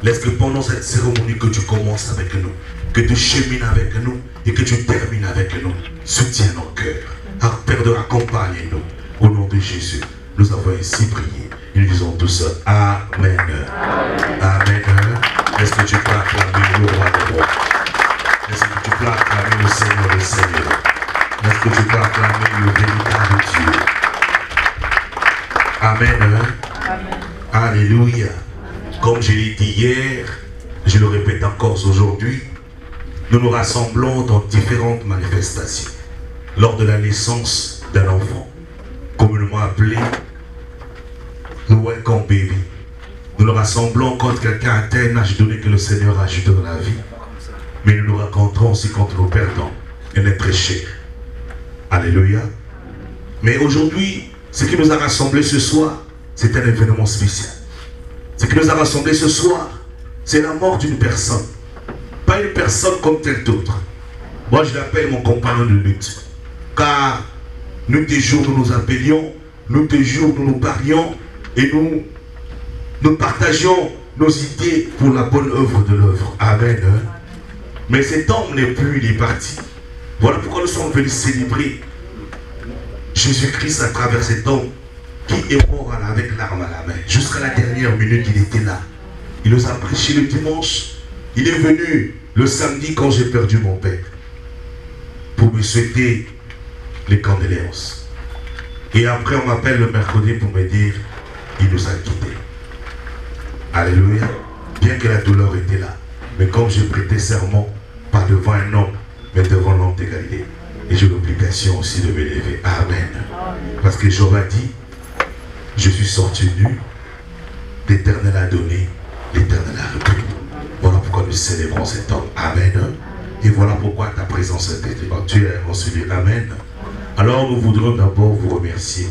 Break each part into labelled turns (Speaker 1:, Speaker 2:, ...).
Speaker 1: Laisse que pendant cette cérémonie que tu commences avec nous, que tu chemines avec nous et que tu termines avec nous. Soutiens nos cœurs. Père, accompagne-nous. Au nom de Jésus, nous avons ainsi prié. Et nous disons tous Amen. Amen. Est-ce que tu peux acclamer le roi des rois? Est-ce que tu peux acclamer le Seigneur des Seigneurs? Est-ce que tu peux acclamer le véritable Dieu? Amen. Amen. Alléluia. Comme je l'ai dit hier, je le répète encore aujourd'hui, nous nous rassemblons dans différentes manifestations. Lors de la naissance d'un enfant, communément appelé le Welcome Baby. Nous nous rassemblons quand quelqu'un atteint un âge donné que le Seigneur a ajouté dans la vie. Mais nous nous rencontrons aussi quand nous perdons un être cher. Alléluia. Mais aujourd'hui, ce qui nous a rassemblés ce soir, c'est un événement spécial. Ce qui nous a rassemblés ce soir, c'est la mort d'une personne. Pas une personne comme telle autre. Moi, je l'appelle mon compagnon de lutte. Car nous des jours nous nous appelions, nous des jours nous nous parlions et nous partagions nos idées pour la bonne œuvre de l'œuvre. Amen. Mais cet homme n'est plus, il est parti. Voilà pourquoi nous sommes venus célébrer Jésus-Christ à travers cet homme qui est mort avec l'arme à la main. Jusqu'à la dernière minute, il était là. Il nous a prêché le dimanche. Il est venu le samedi quand j'ai perdu mon père pour me souhaiter les condoléances. Et après, on m'appelle le mercredi pour me dire il nous a quittés. Alléluia. Bien que la douleur était là. Mais comme j'ai prêté serment, pas devant un homme, mais devant l'homme de Galilée. Et j'ai l'obligation aussi de m'élever. Amen. Parce que Job a dit, je suis sorti nu, l'Éternel a donné, l'Éternel a repris. Voilà pourquoi nous célébrons cet homme. Amen. Et voilà pourquoi ta présence est tellement. Tu es reçu. Amen. Alors nous voudrons d'abord vous remercier,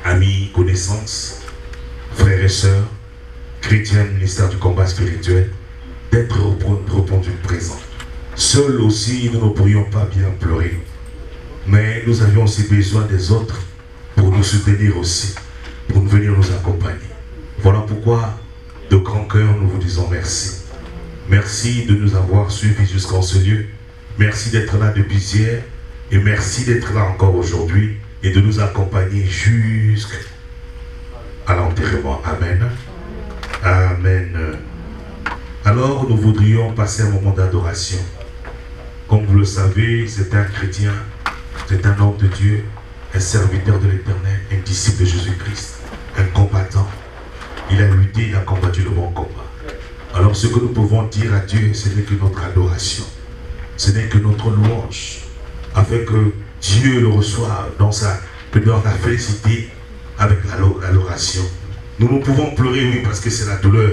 Speaker 1: amis, connaissances, frères et sœurs, chrétiens, ministère du combat spirituel, d'être répondu présent. Seuls aussi, nous ne pourrions pas bien pleurer. Mais nous avions aussi besoin des autres pour nous soutenir aussi, pour venir nous accompagner. Voilà pourquoi, de grand cœur, nous vous disons merci. Merci de nous avoir suivis jusqu'en ce lieu. Merci d'être là depuis hier. Et merci d'être là encore aujourd'hui et de nous accompagner jusqu'à l'enterrement. Amen. Amen. Alors, nous voudrions passer un moment d'adoration. Comme vous le savez, c'est un chrétien, c'est un homme de Dieu, un serviteur de l'Éternel, un disciple de Jésus-Christ, un combattant. Il a lutté, il a combattu le bon combat. Alors, ce que nous pouvons dire à Dieu, ce n'est que notre adoration. Ce n'est que notre louange. Afin que Dieu le reçoive dans sa félicité avec l'adoration. Nous pouvons pleurer, oui, parce que c'est la douleur.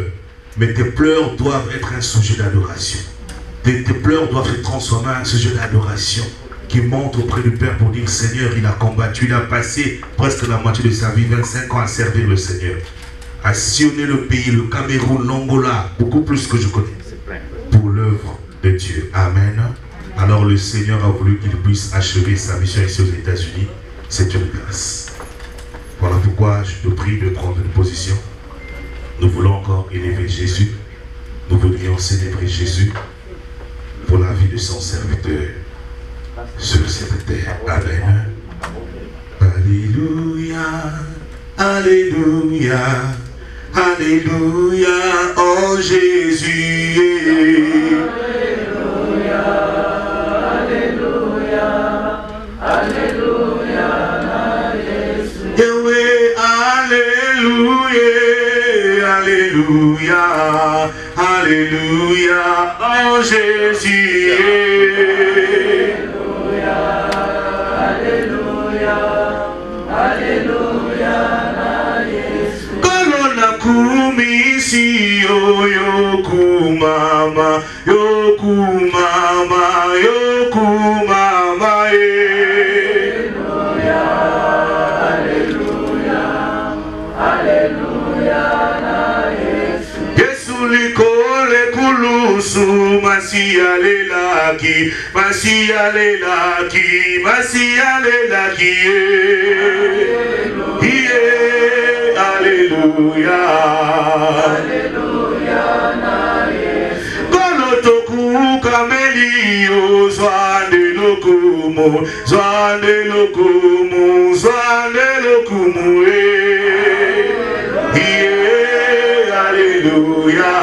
Speaker 1: Mais tes pleurs doivent être un sujet d'adoration. Tes pleurs doivent être transformés en un sujet d'adoration qui monte auprès du Père pour dire Seigneur, il a combattu, il a passé presque la moitié de sa vie, 25 ans à servir le Seigneur. À sillonner le pays, le Cameroun, l'Angola, beaucoup plus que je connais, pour l'œuvre de Dieu. Amen. Alors le Seigneur a voulu qu'il puisse achever sa mission ici aux États-Unis. C'est une grâce. Voilà pourquoi je te prie de prendre une position. Nous voulons encore élever Jésus. Nous voudrions célébrer Jésus pour la vie de son serviteur sur cette terre. Amen. Alléluia. Alléluia. Alléluia. Oh Jésus. Alléluia, Alléluia, oh Jésus. Alléluia, Alléluia, Alléluia, Jésus. Kolona kumisi yokumama, yokumama, yokumama. Alléluia, Alléluia, Alléluia. Likole kulusu masiyalelaki masiyalelaki masiyalelaki Alléluia Alléluia Lio, Zwane Lokumu, Zwane Lokumu, Zwane Lokumu, Alléluia.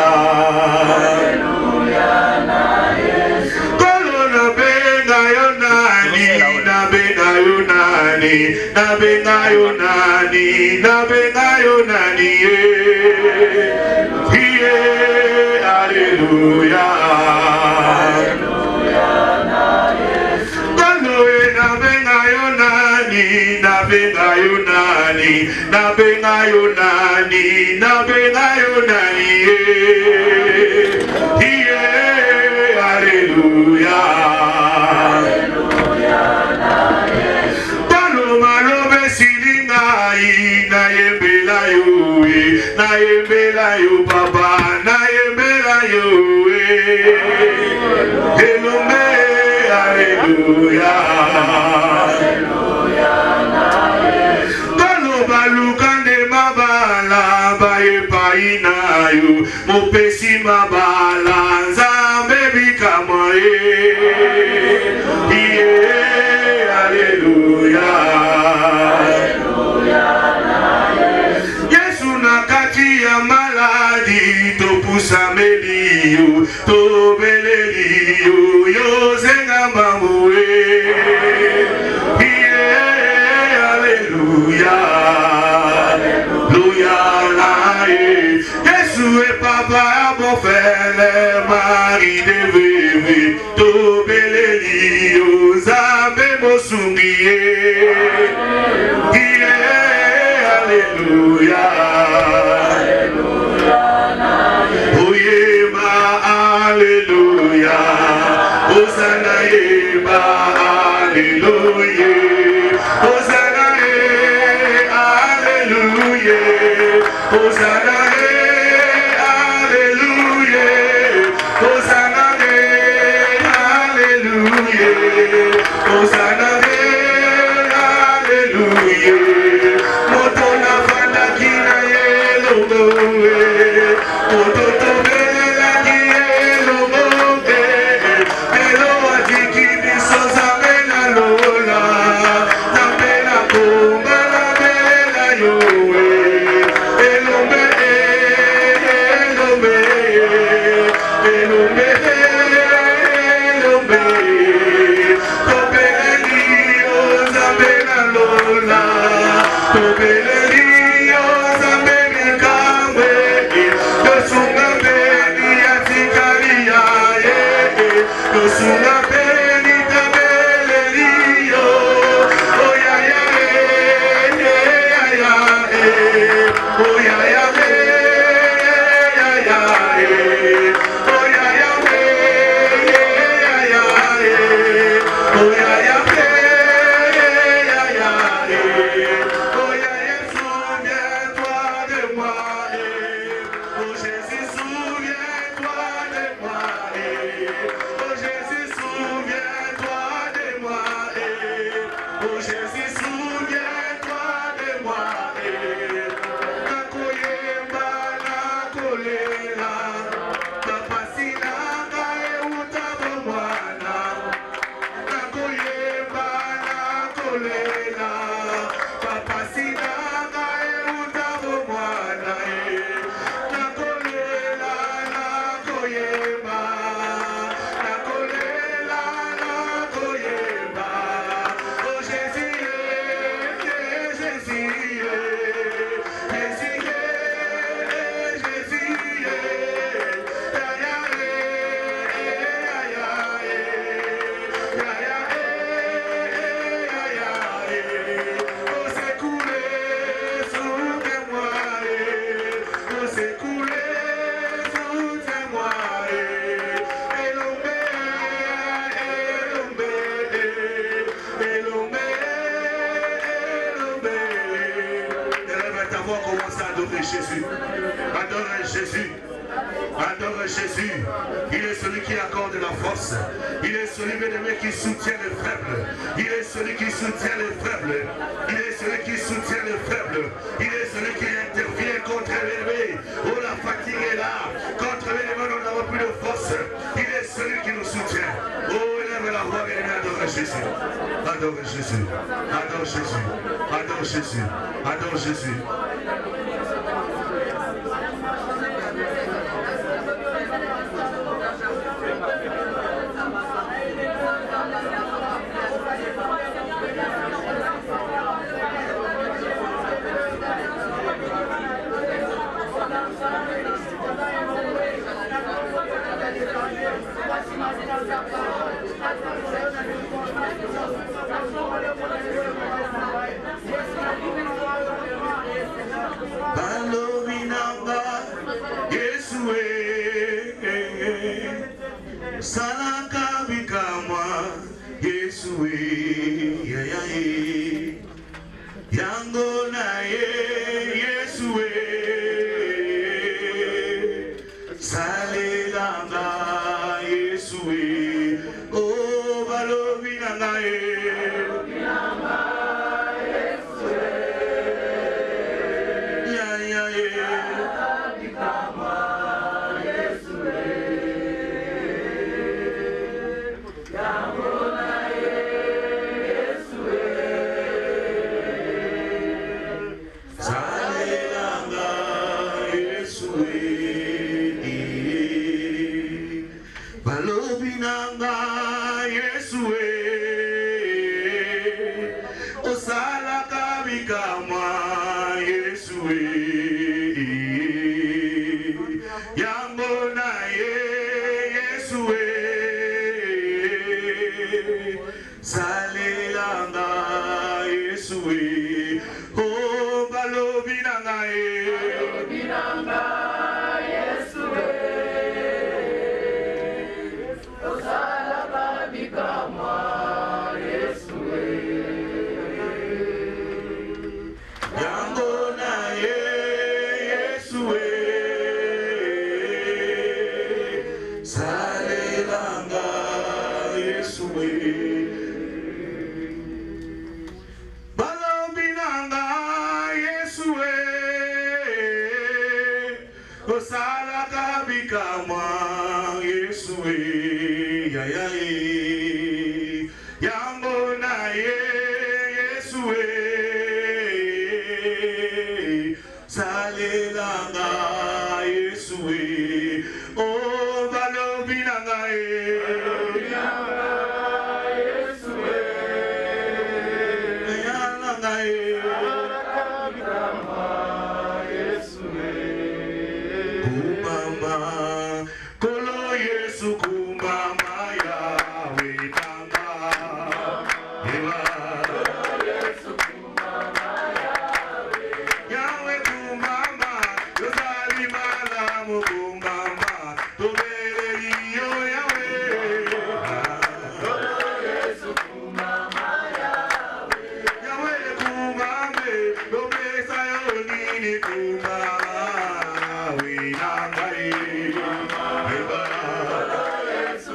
Speaker 1: Kolona benga yonani, na benga yonani, na benga yonani, na benga yonani, Alléluia. Nabenga yonani, nabenga yonani, nabenga yonani, Alléluia. Paloma lobe silingai, na yembela yo, na yembela yo papa, na yembela yo, Elombe, Alléluia. Balukande mabala baye painayo mopesi mabala nzambe bikamae Alléluia. Yesu nakati ya maladi topusa melio tobelelio yozenga mamue Jésus est papa mon frère, Marie de bébé, Tobeleli, Ozabe Mosungié, Alléluia, Oyema, Alléluia, Osana Yema, Alléluia, Osana Alléluia, Osana. Hosanna, Alléluia. Moto na fanda kina yelo moe. Moto tobe la yelo moe. Elo atiki bisoza mela lola. Na mela konga la mela yoe. Elombe, elombe, elombe, elombe. Jésus. Adore Jésus. Adore Jésus. Il est celui qui accorde la force. Il est celui qui soutient les faibles. Il est celui qui soutient les faibles. Il est celui qui soutient les faibles. Il est celui qui intervient contre l'élevé. Oh, la fatigue est là. Contre l'élevé, nous n'avons plus de force. Il est celui qui nous soutient. Jésus. Adore Jésus. Adore Jésus. Adore Jésus. Adore Jésus.
Speaker 2: Balobinanga Yesue Salaka bikamwa Yesue Yango na Yesue Salelanga Yesue Oh balobinanga Balobinanga Yesue Osalaka bikamwa Yesue Yambona Yesue Salelanga Yesue Oh balobinanga Osalaka bikamwa Yesue Yango na Yesue Salelanga Yesue Oh balobinanga Yesue Yananga Kolo Yesu kumama yawe tanga Ewa Yesu kumama yawe kumama Yosali malamu kumama Tobere iyo yawe Kolo Yesu kumama yawe kumame Lopesa yonini kumama Winangai Yesu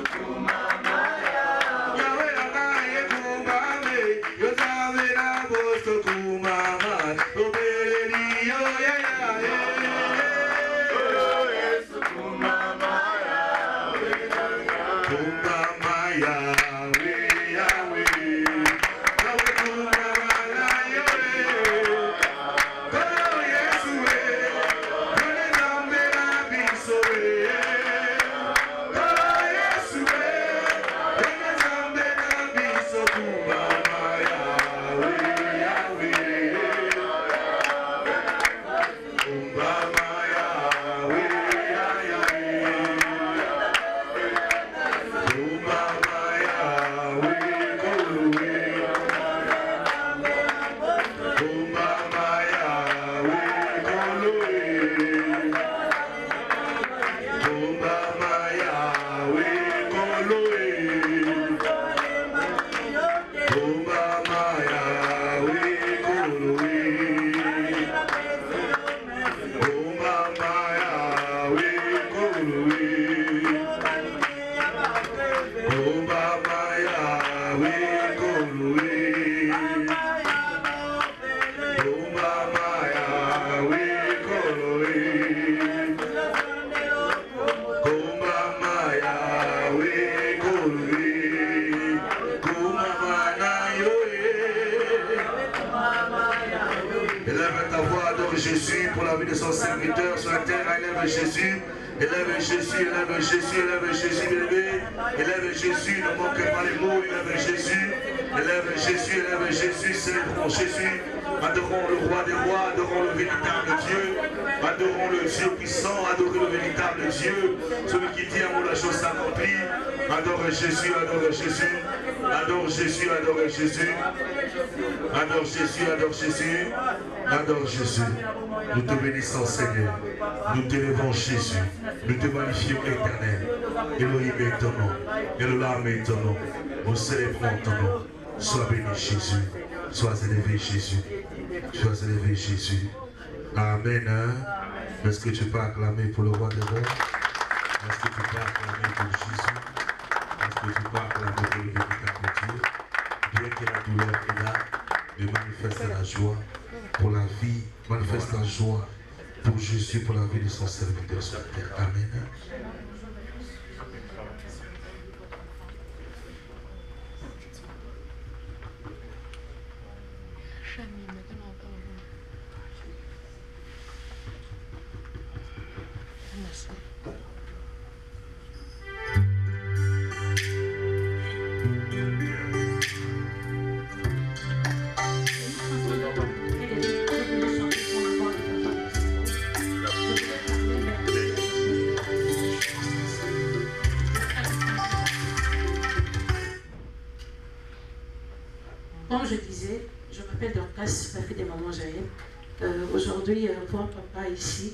Speaker 1: Jésus pour la vie de son serviteur sur la terre. Élève Jésus. Élève Jésus, élève Jésus, élève Jésus, élève Jésus, ne manque pas les mots, élève Jésus, élève Jésus, élève Jésus, célébrons Jésus, adorons le roi des rois, adorons le véritable Dieu, adorons le Dieu puissant, adorons le véritable Dieu, celui qui dit à moi la chose s'accomplit, adore Jésus, adore Jésus, adore Jésus, adore Jésus, adore Jésus, adore Jésus, adore Jésus. Nous te bénissons Seigneur, nous t'élevons Jésus, nous te magnifions éternel. Elohim est ton nom, Elohim est ton nom, nous célébrons ton nom. Sois béni Jésus, sois élevé Jésus, sois élevé Jésus. Amen. Est-ce que tu peux acclamer pour le roi des rois? Est-ce que tu peux acclamer pour Jésus? Est-ce que tu peux acclamer pour le véritable Dieu? Bien que la douleur est là, mais manifeste la joie pour la vie, manifeste la joie pour Jésus, pour la vie de son serviteur sur la terre. Amen.
Speaker 3: Comme je disais, je m'appelle Dorcas, la fille de maman Jaël. Aujourd'hui, voir papa ici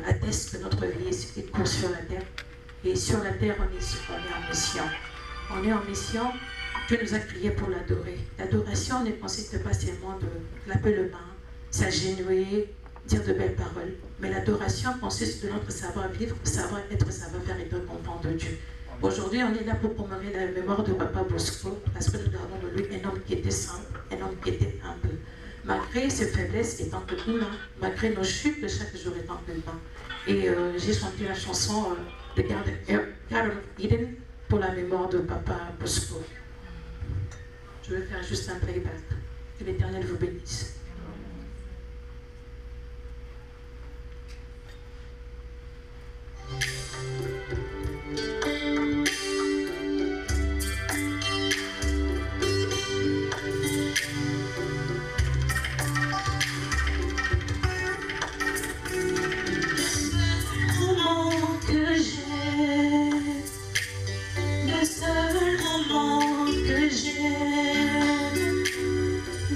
Speaker 3: atteste que notre vie est course sur la terre. Et sur la terre, on est en mission. On est en mission. Dieu nous a crié pour l'adorer. L'adoration ne consiste pas seulement de clapper le main, s'agenouiller, dire de belles paroles. Mais l'adoration consiste de notre savoir-vivre, savoir-être, savoir-faire et de comprendre de Dieu. Aujourd'hui, on est là pour commémorer la mémoire de Papa Bosco, parce que nous avons de lui un homme qui était simple, un homme qui était humble. Malgré ses faiblesses étant humain, malgré nos chutes de chaque jour étant humain. Et j'ai chanté la chanson de Garden of Eden pour la mémoire de Papa Bosco. Je vais faire juste un playback. Que l'Éternel vous bénisse.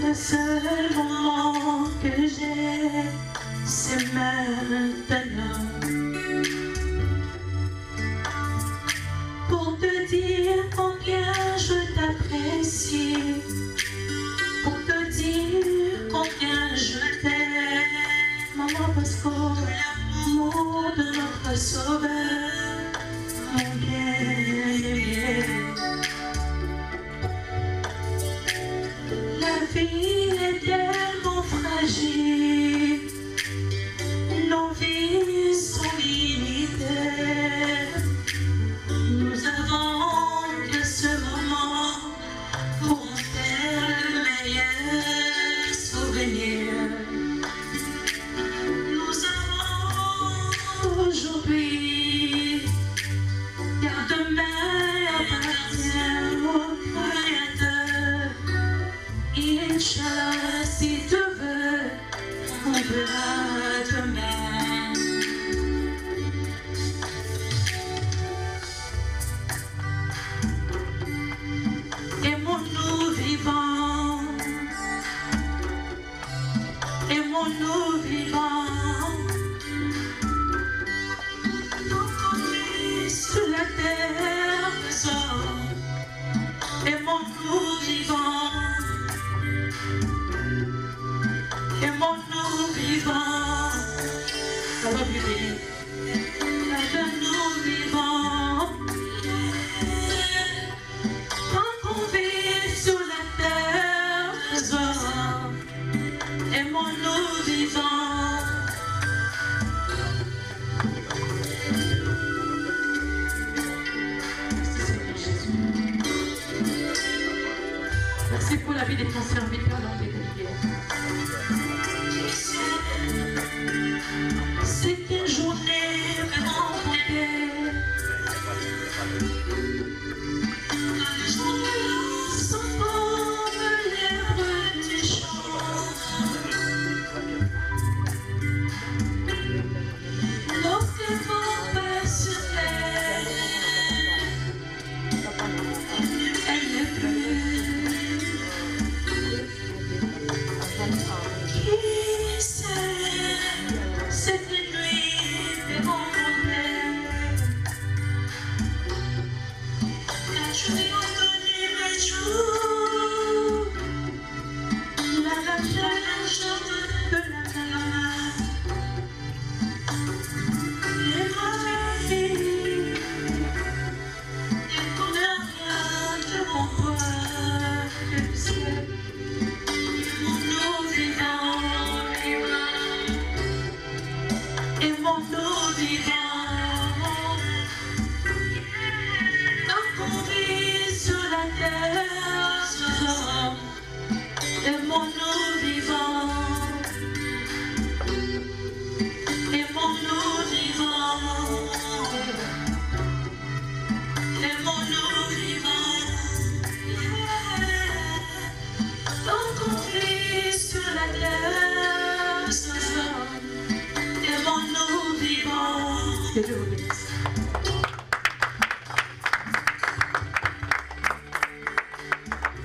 Speaker 4: Le seul moment que j'ai, c'est maintenant. Pour te dire combien je t'apprécie, pour te dire combien je t'aime, maman Bosco, l'amour de notre sauveur, mon bien-aimé. La vie est tellement fragile, nos vies sont limitées. Nous avons que ce moment pour en faire le meilleur souvenir. Nous avons aujourd'hui, car demain appartient au Créateur. Inch'Allah, si tu veux, on verra demain. Aimons-nous vivants, aimons-nous vivants, sur la terre, aimons-nous vivants. Aimons-nous vivants, aimons-nous vivants, tant qu'on vit sur la terre, aimons-nous vivants. Merci pour la vie de ton serviteur dans tes prières.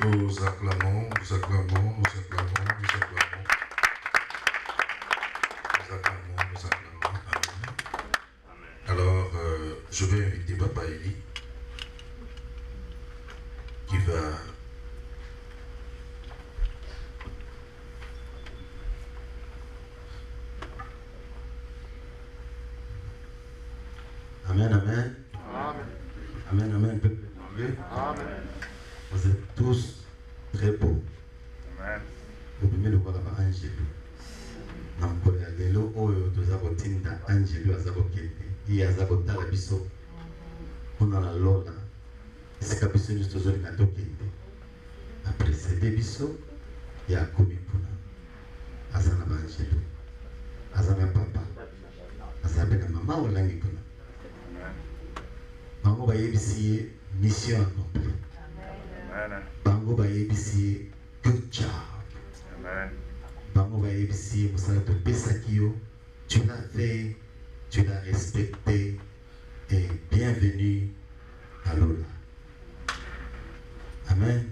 Speaker 1: Nous acclamons, nous acclamons, nous acclamons, nous acclamons. Nous acclamons, nous acclamons. Amen. Alors, je vais inviter Papa Eli qui va
Speaker 5: Amen, amen. Amen, amen, peuple de Dieu. Vous êtes tous très beaux. Vous pouvez le voir là-bas, Angelo. Namkole ya lelo oyo toza kotinda Angelo aza kokende. Ye aza kotala biso. Mpona na lola. Esika biso nyonso tozolinga tokende. Aprécédé biso ya akomi mpona. Aza na ba Angelo. Aza na papa. Aza pe na mama olangi mpona. Bango bayebisi ye mission accomplie. Bango bayebisi ye good job. Bango bayebisi ye mosala topesaki yo. Tu l'as fait, tu l'as respecté et bienvenue à Lola. Amen.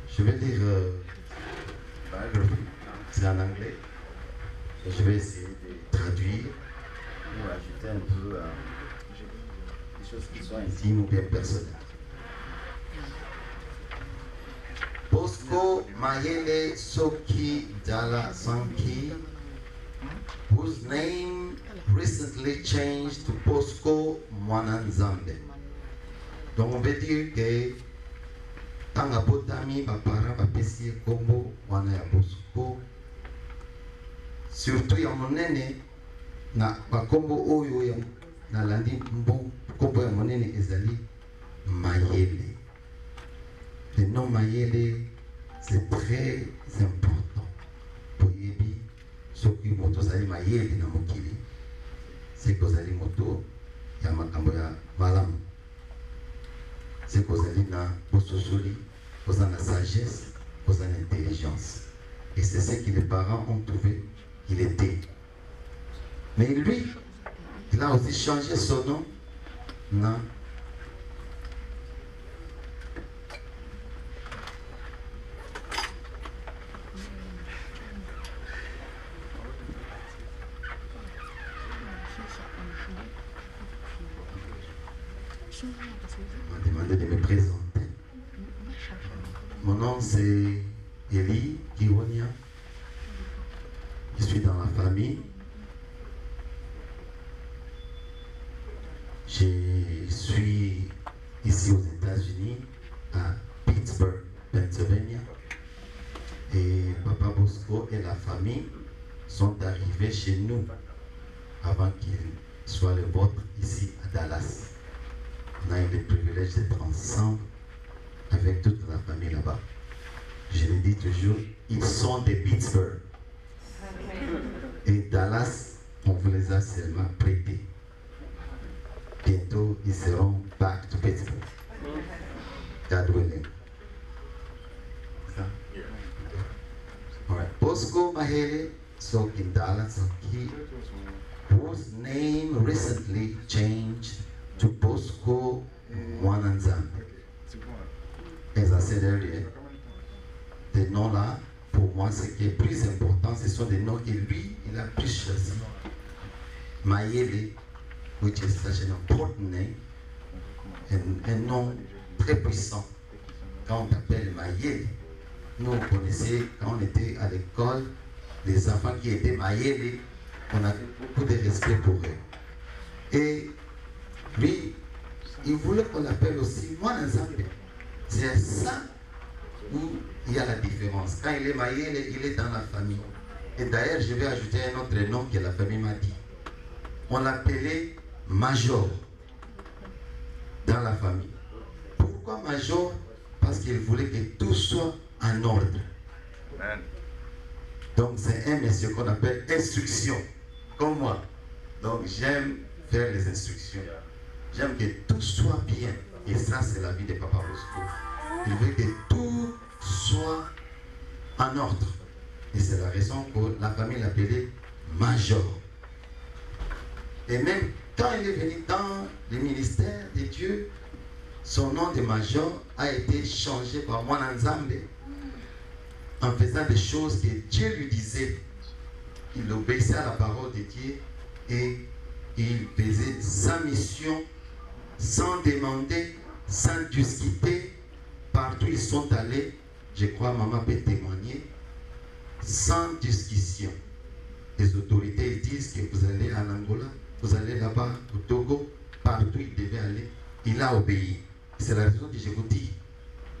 Speaker 5: Je vais lire c'est en anglais. Et je vais essayer de traduire ou ajouter un peu des choses qui sont intimes ou bien personnelles. Bosco Mayele Soki Dala Sanki, whose name recently changed to Bosco Mwananzambe. Donc on veut dire que Tanga Botami, Bapara, Bapesi, Kombo, Wana ya Bosco, surtout ya monene na bakombo oyo ya na landi mbo kombo ya monene ezali Mayele. Le nom Mayele c'est très important pour yebi soki moto zali Mayele na mokili c'est que zali moto ya makambo ya malamu c'est que zali na bososoli oza na sagesse oza na intelligence et c'est ce que les parents ont trouvé qu'il était. Mais lui, il a aussi changé son nom. Non. On m'a demandé de me présenter. Mon nom c'est Eli Kiwonia. Je suis dans la famille. Je suis ici aux États-Unis, à Pittsburgh, Pennsylvania. Et Papa Bosco et la famille sont arrivés chez nous avant qu'ils soient le vôtre ici à Dallas. On a eu le privilège d'être ensemble avec toute la famille là-bas. Je le dis toujours, ils sont de Pittsburgh. Et Dallas, on vous les a seulement prêtés. Bientôt, ils seront back to Pittsburgh. God willing. Alright. Bosco Mahele, so in Dallas, whose name recently changed to Bosco Mwananzambe. As I said earlier, the nom-là, pour moi, ce qui est plus important, ce sont des noms que lui, il a plus choisi. Mayele, which is such an important name, un nom très puissant. Quand on t'appelle Mayele, nous on connaissait, quand on était à l'école, les enfants qui étaient Mayele, on avait beaucoup de respect pour eux. Et lui, il voulait qu'on l'appelle aussi Mwananzambe. C'est ça où il y a la différence. Quand il est Mayele, il est dans la famille. Et d'ailleurs, je vais ajouter un autre nom que la famille m'a dit. On l'appelait Major dans la famille. Pourquoi Major? Parce qu'il voulait que tout soit en ordre. Amen. Donc c'est un monsieur qu'on appelle instruction, comme moi. Donc j'aime faire les instructions. J'aime que tout soit bien. Et ça, c'est la vie de Papa Bosco. Il veut que tout soit en ordre. Et c'est la raison que la famille l'appelait Major. Et même quand il est venu dans le ministère de Dieu, son nom de major a été changé par Mwananzambe en faisant des choses que Dieu lui disait. Il obéissait à la parole de Dieu et il faisait sa mission sans demander, sans discuter. Partout ils sont allés, je crois maman peut témoigner, sans discussion. Les autorités disent que vous allez en Angola, vous allez là-bas au Togo, partout il devait aller, il a obéi. C'est la raison que je vous dis.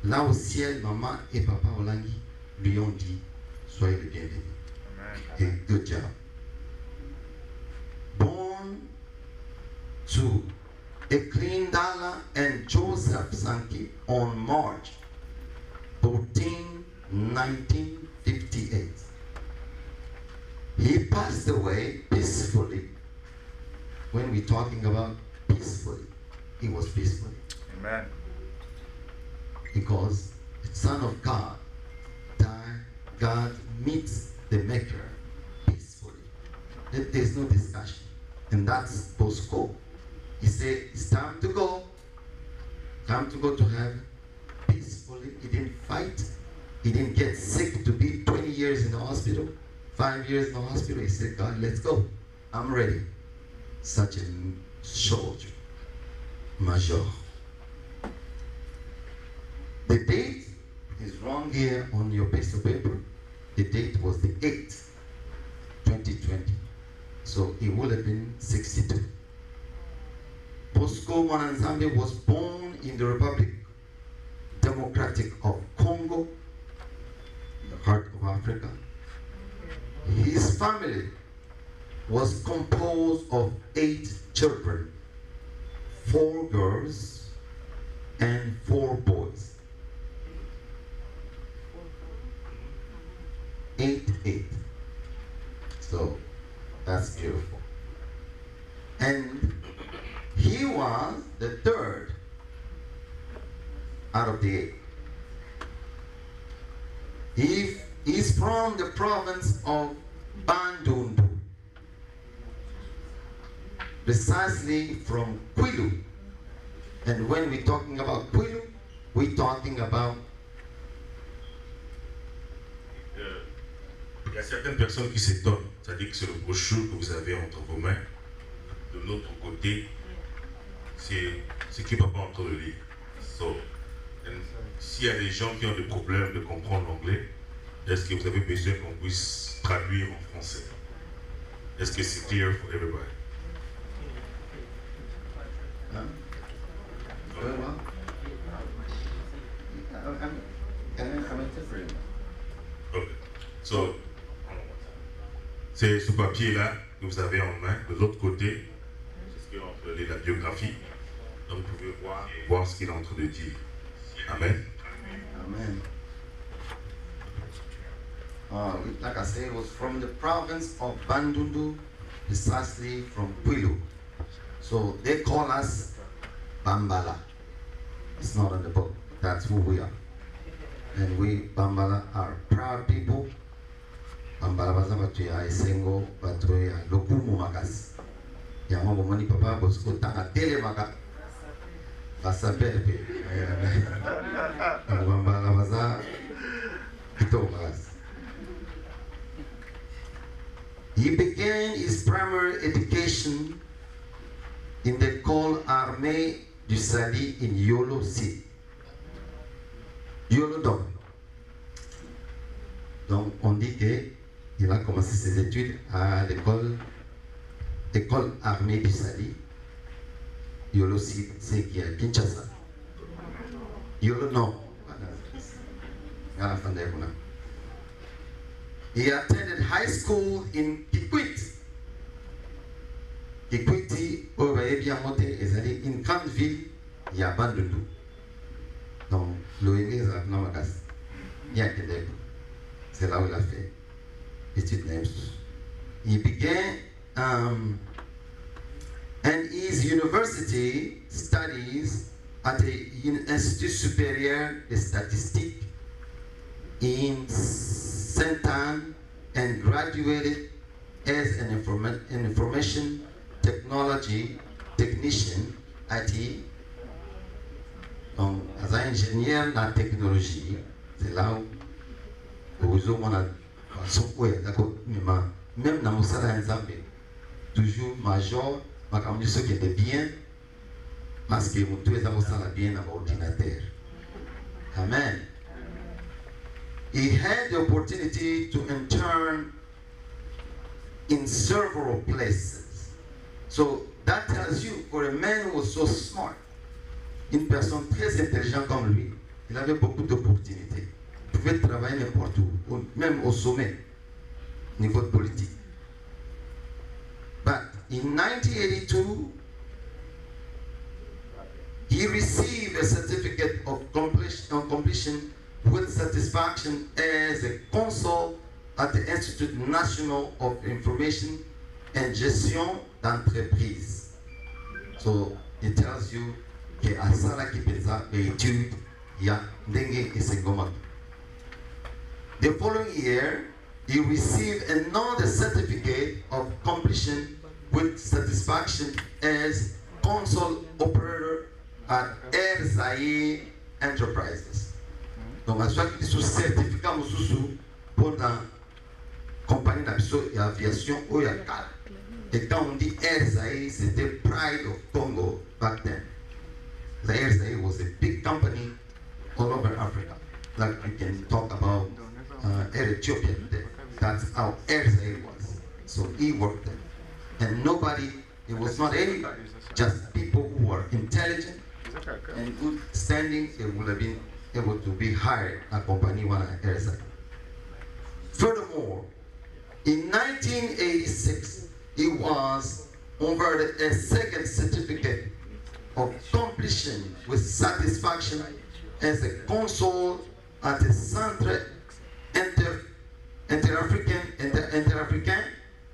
Speaker 5: Là au ciel, maman et papa Olangi lui ont dit, soyez le bienvenu. Et good job. Born to Eklindala and Joseph Sankey on March 14, 1958. He passed away peacefully. When we're talking about peacefully, he was peacefully.
Speaker 2: Amen.
Speaker 5: Because the Son of God died, God meets the Maker peacefully. There's no discussion. And that's Bosco. He said, it's time to go. Time to go to heaven peacefully. He didn't fight. He didn't get sick to be 20 years in the hospital, 5 years in the hospital. He said, God, let's go. I'm ready. Such a soldier, major. The date is wrong here on your piece of paper. The date was the 8th, 2020. So it would have been 62. Bosco Mwananzambe was born in the Republic Democratic of Congo, the heart of Africa. His family was composed of 8 children, 4 girls and 4 boys. 8. So that's beautiful. And he was the 3rd out of the 8. He's from the province of Bandundu, precisely from Kwilu. And when we're talking about Kwilu, we're talking about
Speaker 1: il y a certaines personnes qui s'étonnent, c'est-à-dire que c'est le brochure que vous avez entre vos mains. De l'autre côté, c'est ce que papa est en train de lire. So, s'il y a des gens qui ont des problèmes de comprendre l'anglais, est-ce que vous avez besoin qu'on puisse traduire en français? Est-ce que c'est clear for everybody?
Speaker 5: Huh? I'm interpreting.
Speaker 1: Okay. So, c'est ce papier-là que vous avez en main. De l'autre côté, c'est ce qu'on appelle la biographie. Donc vous pouvez voir ce qu'il est en train de dire. Amen.
Speaker 5: Amen. Like I said, it was from the province of Bandundu, precisely from Kwilu. So they call us Bambala. It's not in the book. That's who we are. And we, Bambala, are proud people. Bambala baza batu ya esengo, batu ya lokumu makasi. Ya mambo mani papa bosko tanga tele maka. Basa pepe. Bambala baza ito makasi. He began his primary education in the École Armée du Sali in Yolo City. Yolo Dom. Donc on dit qu'il a commencé ses études à l'école Armée du Sali. Yolo City, c'est qui est à Kinshasa. Yolo Nord. À la fin de l'année. He attended high school in Kikwit. Kikwiti, est une grande ville, il y a Bandundu. Donc, l'ONG, c'est là où il a fait études. He began and his university studies at the Institut Supérieur de Statistique in Saint-Anne and graduated as an information technology technician, IT, Donc, as un ingénieur dans la technologie, c'est là où on a même dans mon salaire, toujours major, ce qui était bien, parce que tous les avocats sont bien dans l'ordinateur. Amen. He had the opportunity to intern in several places. So that tells you, for a man who was so smart, une personne très intelligente comme lui, il avait beaucoup d'opportunités. Il pouvait travailler n'importe où, même au sommet, au niveau politique. But in 1982, he received a certificate of completion with satisfaction as a consul at the Institut National of Information and Gestion d'entreprise. So it tells you que à ça qui pensa l'étude, il y a dengue et sengoma. The following year, he received another certificate of completion with satisfaction as consul operator at Air Zaire Enterprises. Donc, à chaque fois qu'il certificat pour la compagnie d'aviation ou Yakal. Et quand on dit Air Zaire, c'était Pride of Congo back then. The Air Zaire was a big company all over Africa. Like we can talk about Air Ethiopia today. That's how Air Zaire was. So he worked there. And nobody, it was not anybody, just people who were intelligent and good standing, they would have been able to be hired at Compagnie One Air Zaire. Furthermore, in 1986, he was awarded a second certificate of completion with satisfaction as a consul at the Centre Interafricain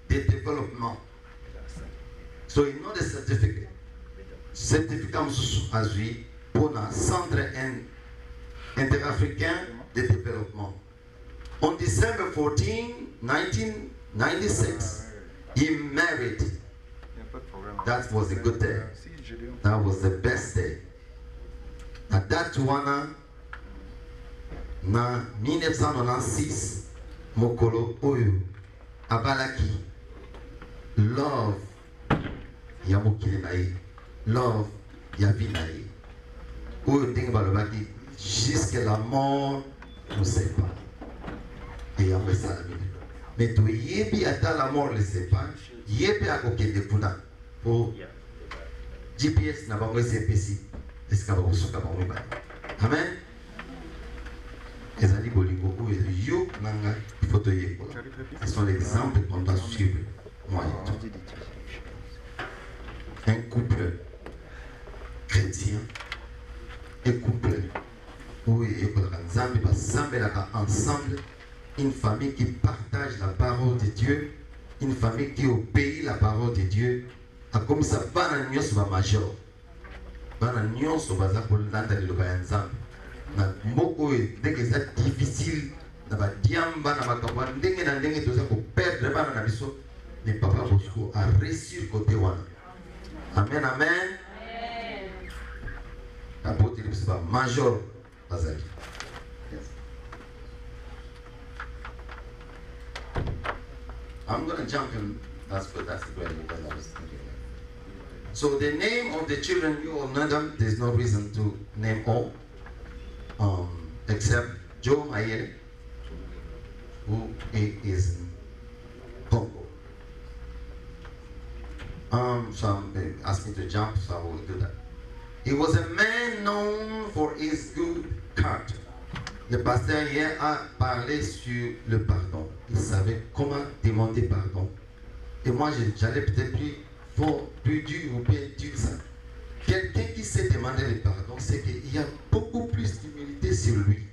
Speaker 5: de Développement. So he know the certificate. Certificat azui pour le Centre Interafricain de Développement. On December 14, 1996, he married. That was a good day. That was the best day. At that one, na 1996, mokolo oyo abalaki love ya mokili na ye, love ya vie na ye. Oyo ndenge balobaki jusqu'à la mort nous sépare. Et après ça la Bible. Mais to yebi ata la mort le sépare, yebi akokende kuna pour GPS na bango CPC. Est-ce que vous avez un Amen. Les bolingo ou yo nanga photo yeko. Ce sont les exemples qu'on doit suivre. Moi et tout. Un couple chrétien, un couple où il y a ensemble, une famille qui partage la parole de Dieu, une famille qui obéit la parole de Dieu. Comme ça, bana nyos va major. Bana nyos baza kolanda liloba ya Nzambe. Na moko dès que c'est difficile na ba diamba na bakabwa ndenge na ndenge toza ko perdre bana na biso les papa Bosco a réussir côté wana. Amen amen. Apôtre il va major bazali. I'm going to jump in. That's good. That's the great because I was thinking. So the name of the children, you all know them. There's no reason to name all, except Joe Mayere, who is in Congo. So I'm asking to jump, so I will do that. He was a man known for his good character. Le pasteur hier a parlé sur le pardon. Il savait comment demander pardon. Et moi, j'allais peut-être plus dur ou bien dur ça. Quelqu'un qui sait demander le pardon, c'est qu'il y a beaucoup plus d'humilité sur lui.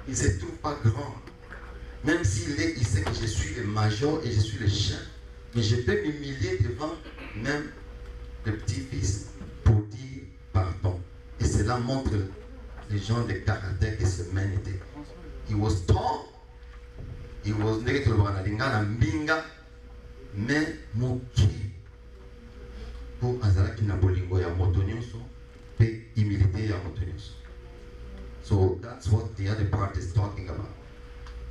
Speaker 5: Il ne se trouve pas grand. Même il sait que je suis le major et je suis le chef. Mais je peux m'humilier devant même le petit-fils pour dire pardon. Et cela montre les gens de caractère que ce man était. He was tall. He was negative na mbinga. Mais moki pour azalaki na bolingo ya moto nyonso pe humilité ya moto nyonso.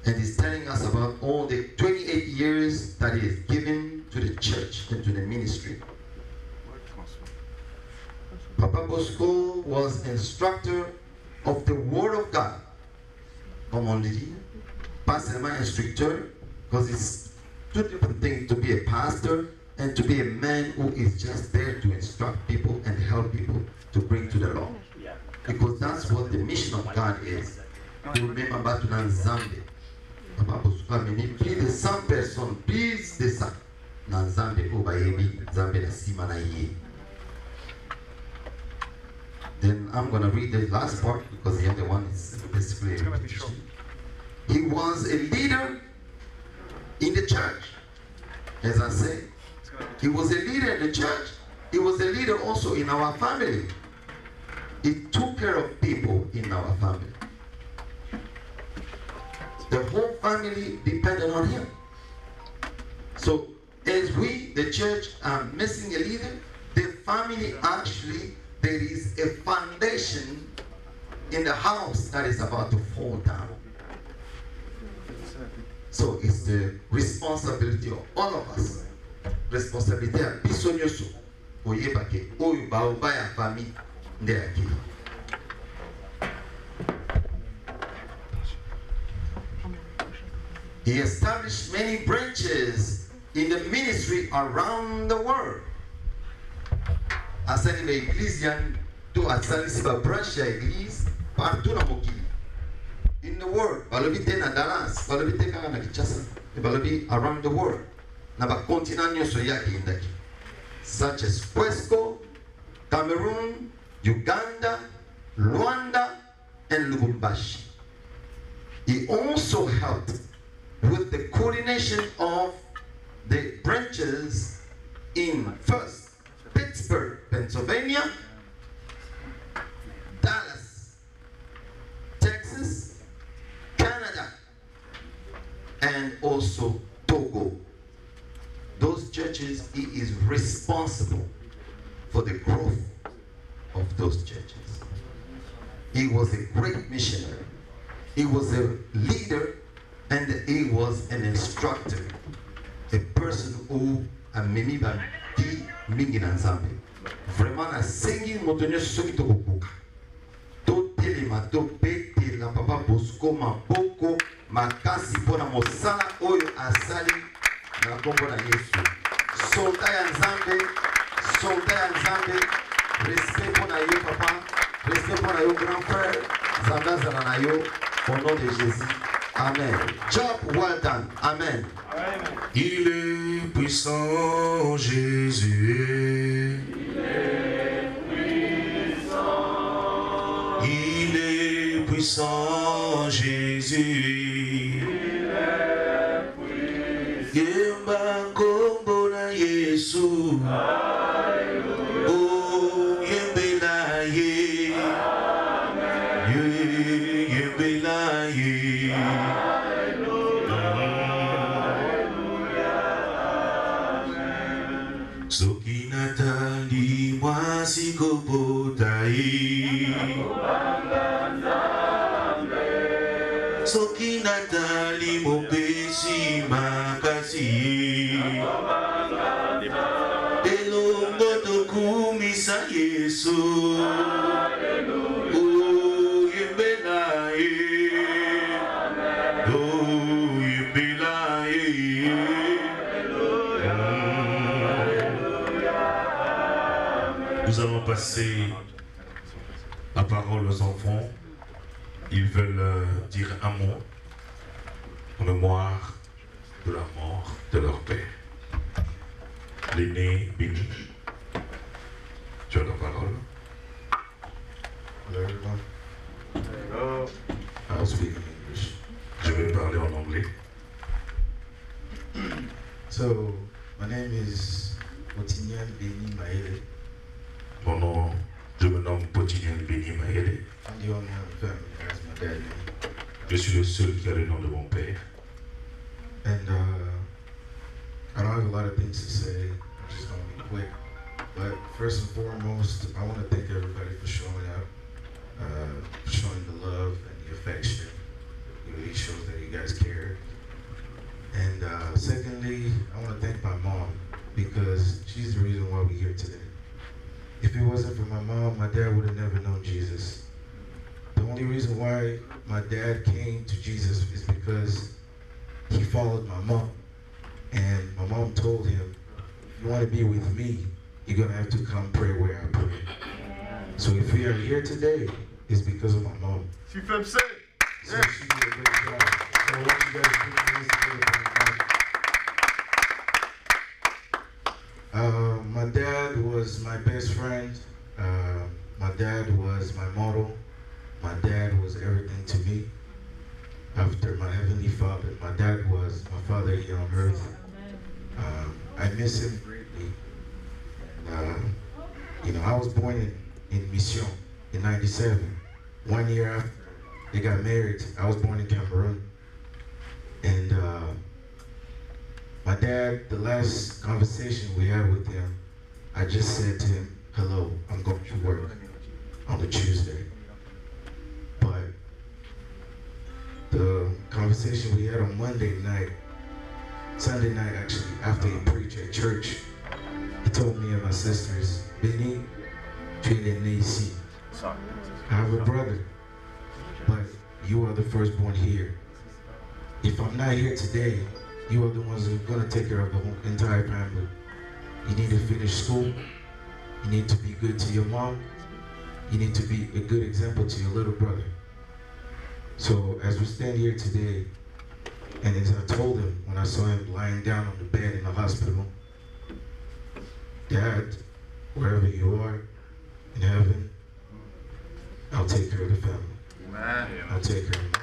Speaker 5: And he's telling us about all the 28 years that he has given to the church and to the ministry. Papa Bosco was instructor of the Word of God. Comme on dit, pas seulement instructeur, because it's two different things to be a pastor and to be a man who is just there to instruct people and help people to bring to the Lord. Because that's what the mission of God is. To remember to Nzambe. Papa Bosco a mené plus de 100 personnes, plus de ça. Nzambe Obayebi, Nzambe na Simanaye. Then I'm going to read the last part because the other one is basically a repetition. He was a leader in the church. As I say, he was a leader in the church. He was a leader also in our family. He took care of people in our family. The whole family depended on him. So as we, the church, are missing a leader, the family actually, there is a foundation in the house that is about to fall down. So it's the responsibility of all of us. Responsibility à bisonyoso. Oyebake, oyoba ya famille ndeaki. He established many branches in the ministry around the world. Asali ba église yan to asali si ba branch ya église partout na mokili. In the world, balobi te na Dallas, balobi te kaka na Kinshasa, balobi around the world. Na ba continent nyonso yake indaki. Such as Puesco, Cameroon, Uganda, Rwanda, and Lubumbashi. He also helped with the coordination of the branches in first Pittsburgh, Pennsylvania, Dallas, Texas, Canada, and also Togo. Those churches, he is responsible for the growth of those churches. He was a great missionary. He was a leader and he was an instructor. A person who amemi ba di mingi na Nzambe. Vraiment na sengi motonyo soki to kokuka. To telema to pete la Papa Bosco maboko makasi pona mosala oyo asali na kombo na Yesu. Soldat ya Nzambe, soldat ya Nzambe. Respect pona yo papa, respect pona yo grand frère. Nzambe azala na yo au nom de Jésus. Amen. Job well done. Amen.
Speaker 1: Il est puissant, Jésus. Il est puissant, Jésus. Yemba kombo na Yesu. Oh, yembela ye. Yembela ye. Soki natali mwasi kobotai. Soki natali mopesi makasi. Elongo tokumisa Yesu. Oh, yembela ye. Oh, yembela ye. Nous allons passer la parole aux enfants. Ils veulent dire un mot en mémoire de la mort de leur père. L'aîné béni. Tu as la parole.
Speaker 6: Hello, everyone. Hello.
Speaker 1: I'll speak in English. Je vais parler en anglais.
Speaker 6: So, my name is Otinian Beni Maele.
Speaker 1: Mon nom, je me nomme Potinian Béni Maele.
Speaker 6: I'm the only one in the family that has my dad's name.
Speaker 1: Je suis le seul qui a le nom de mon père.
Speaker 6: And I don't have a lot of things to say. I'm just going to be quick. But first and foremost, I want to thank everybody for showing up, for showing the love and the affection. It really shows that you guys care. And secondly, I want to thank my mom because she's the reason why we're here today. If it wasn't for my mom, my dad would have never known Jesus. The only reason why my dad came to Jesus is because he followed my mom. And my mom told him, if you want to be with me, you're going to have to come pray where I pray. So if we are here today, it's because of my mom.
Speaker 2: She fait ça.
Speaker 6: So she did a great job. So I want you guys to put your hands together for my mom. My dad was my best friend. My dad was my model. My dad was everything to me. After my heavenly father, my dad was my father here on earth. I miss him greatly. You know, I was born in Mission in '97. 1 year after they got married, I was born in Cameroon. And my dad, the last conversation we had with him, I just said to him, hello, I'm going to work on a Tuesday. But the conversation we had on Monday night, Sunday night actually, after he preached at church, he told me and my sisters, Benny, tu es né ici. I have a brother, but you are the firstborn here. If I'm not here today, you are the ones who are going to take care of the whole entire family. You need to finish school. You need to be good to your mom. You need to be a good example to your little brother. So as we stand here today, and as I told him when I saw him lying down on the bed in the hospital, Dad, wherever you are in heaven, I'll take care of the family.
Speaker 2: Amen.
Speaker 6: I'll take care of mom.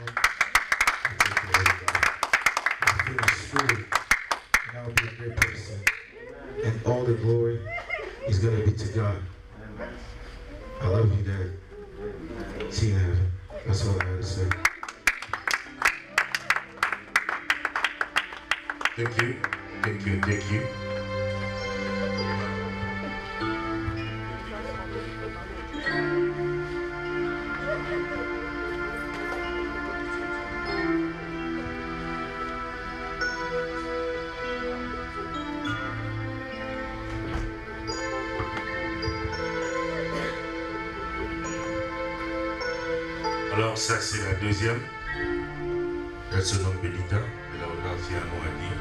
Speaker 6: I'll take care of everybody. I'll finish school, and I'll be a great person. And all the glory is going to be to God. I love you, Dad. See you in heaven. That's all I have to say.
Speaker 1: Thank you. Thank you. Thank you. Alors ça c'est la deuxième. Elle se nomme Belita. Elle a aussi un mot à dire.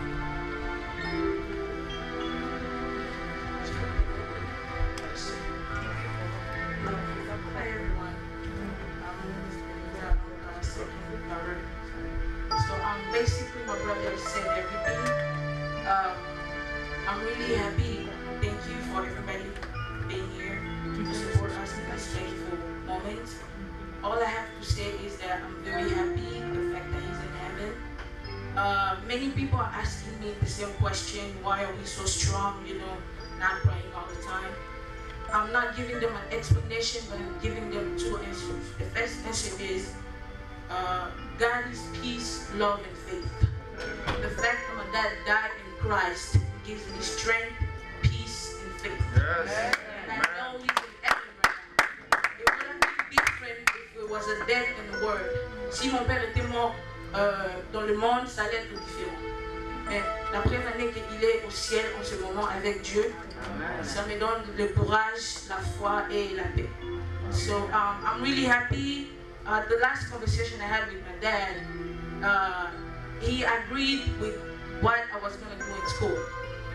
Speaker 3: Hi everyone. So basically my brother said everything. I'm really happy. Thank you for everybody being here to support us in this painful moment. All I have to say is that I'm very happy the fact that he's in heaven. Many people are asking me the same question, why are we so strong, you know, not praying all the time. I'm not giving them an explanation, but I'm giving them two answers. The first answer is, God is peace, love, and faith. The fact that my dad died in Christ gives me strength, peace, and faith.
Speaker 2: Yes.
Speaker 3: And I know he's in heaven right now. It would have been different if it was a death in the world. Si mon père était mort dans le monde, ça allait être différent. Mais la première année qu'il est au ciel en ce moment avec Dieu, ça me donne le courage, la foi et la paix. So I'm really happy. The last conversation I had with my dad, he agreed with what I was going to do in school.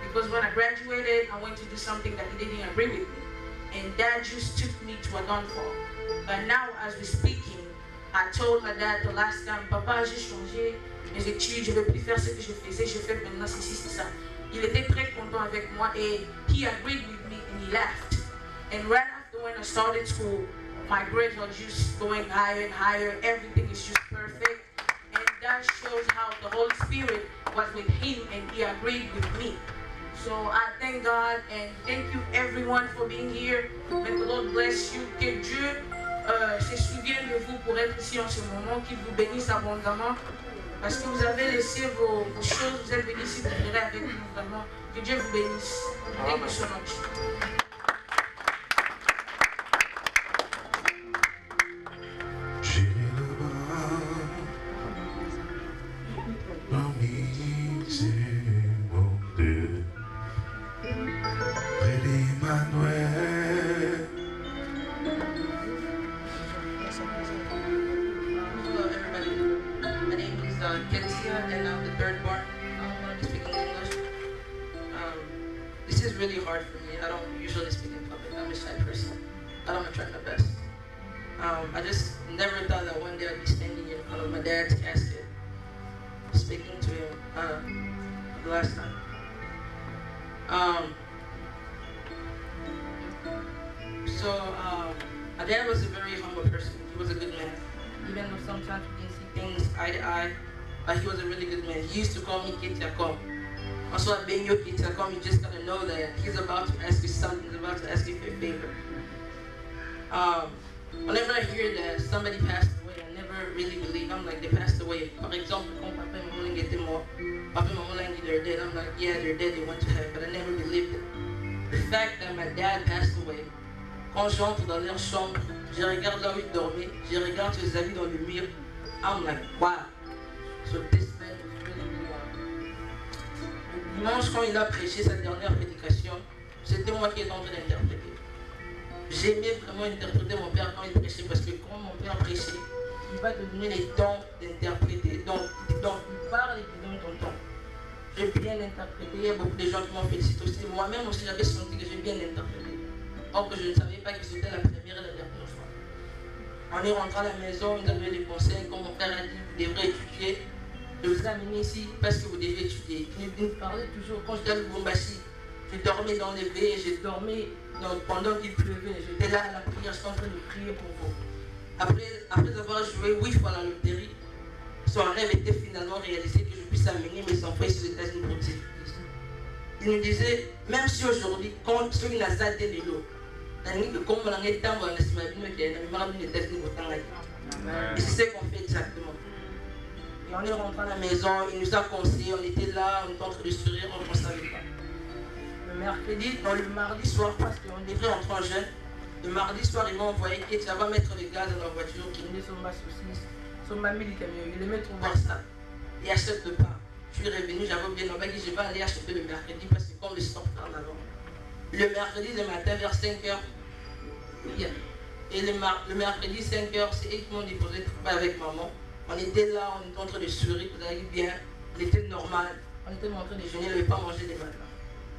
Speaker 3: Because when I graduated, I went to do something that he didn't agree with me. And Dad just took me to a downfall. But now, as we're speaking, I told my dad the last time, Papa, j'ai changé mes études, je ne vais plus faire ce que je faisais, je fais maintenant ceci, c'est ça. Il était très content avec moi et he agreed with me and he left. And right after when I started school, my grades are just going higher and higher, everything is just perfect. And that shows how the Holy Spirit was with him and he agreed with me. So I thank God and thank you everyone for being here. May the Lord bless you. Que Dieu se souvienne de vous pour être ici en ce moment, qu'il vous bénisse abondamment. Parce que vous avez laissé vos choses, vous êtes venus ici pour pleurer avec nous vraiment. Que Dieu vous bénisse. Thank you so much.
Speaker 1: J'irai là-bas, parmi ces
Speaker 7: and now the third part. I'm going to be speaking English. This is really hard for me. I don't usually speak in public. I'm a shy person, but I'm gonna try my best. I just never thought that one day I'd be standing in front of my dad's casket, speaking to him the last time. My dad was a very humble person. He was a good man. Even though sometimes we didn't see things eye to eye, but he was a really good man. He used to call me Kitiakom. Also, at being your Kitiakom, you just gotta know that he's about to ask you something, he's about to ask you for a favor. Whenever I hear that somebody passed away, I never really believe. I'm like, they passed away. Par exemple, quand papa et maman étaient morts, papa et maman dit they're dead. I'm like, yeah, they're dead, they went to heaven, but I never believed it. The fact that my dad passed away, quand j'entre dans leur chambre, je regarde là où ils dormaient, je regarde ses amis dans le mur, I'm like, wow. So this man was really, really wow. Le dimanche, quand il a prêché sa dernière prédication, c'était moi qui étais en train d'interpréter. J'aimais vraiment interpréter mon père quand il prêchait, parce que quand mon père prêchait, il va te donner les temps d'interpréter. Donc il parle et il donne ton temps. J'ai bien interprété, il y a beaucoup de gens qui m'ont félicité aussi. Moi-même aussi, j'avais senti que j'ai bien interprété. Or que je ne savais pas que c'était la première et la dernière fois. On est rentré à la maison, il nous a donné des conseils, comme mon père a dit, vous devrez étudier. Je vous ai amené ici parce que vous devez étudier. Il me parlait toujours, quand j'étais à Lubumbashi, je dormais dans les baies, j'ai dormi pendant qu'il pleuvait. J'étais là à la prière, j'étais en train de prier pour vous. Après avoir joué 8 fois à la loterie, son rêve était finalement réalisé que je puisse amener mes enfants ici aux États-Unis pour dire. Il nous disait, même si aujourd'hui, quand ceux qui n'ont pas été les lots, et c'est ce qu'on fait exactement. Et on est rentré à la maison, il nous a conseillé, on était là, on était en train de sourire, on ne savait pas. Le mardi soir, parce qu'on devrait entrer en jeûne, le mardi soir, ils m'ont envoyé que ça va mettre le gaz dans la voiture, qui venait sur ma saucisse, sur ma médicament, il aimait trop voir ça. Et achète le pain. Je suis revenu, j'avais oublié, dit je vais aller acheter le mercredi parce que comme le stock parle avant. Le mercredi le matin vers 5h, et le mercredi 5h, c'est eux qui m'ont déposé le travail avec maman. On était là, on était en train de sourire, vous allez bien, on était normal, on était en train de déjeuner, on n'avait pas mangé les matins.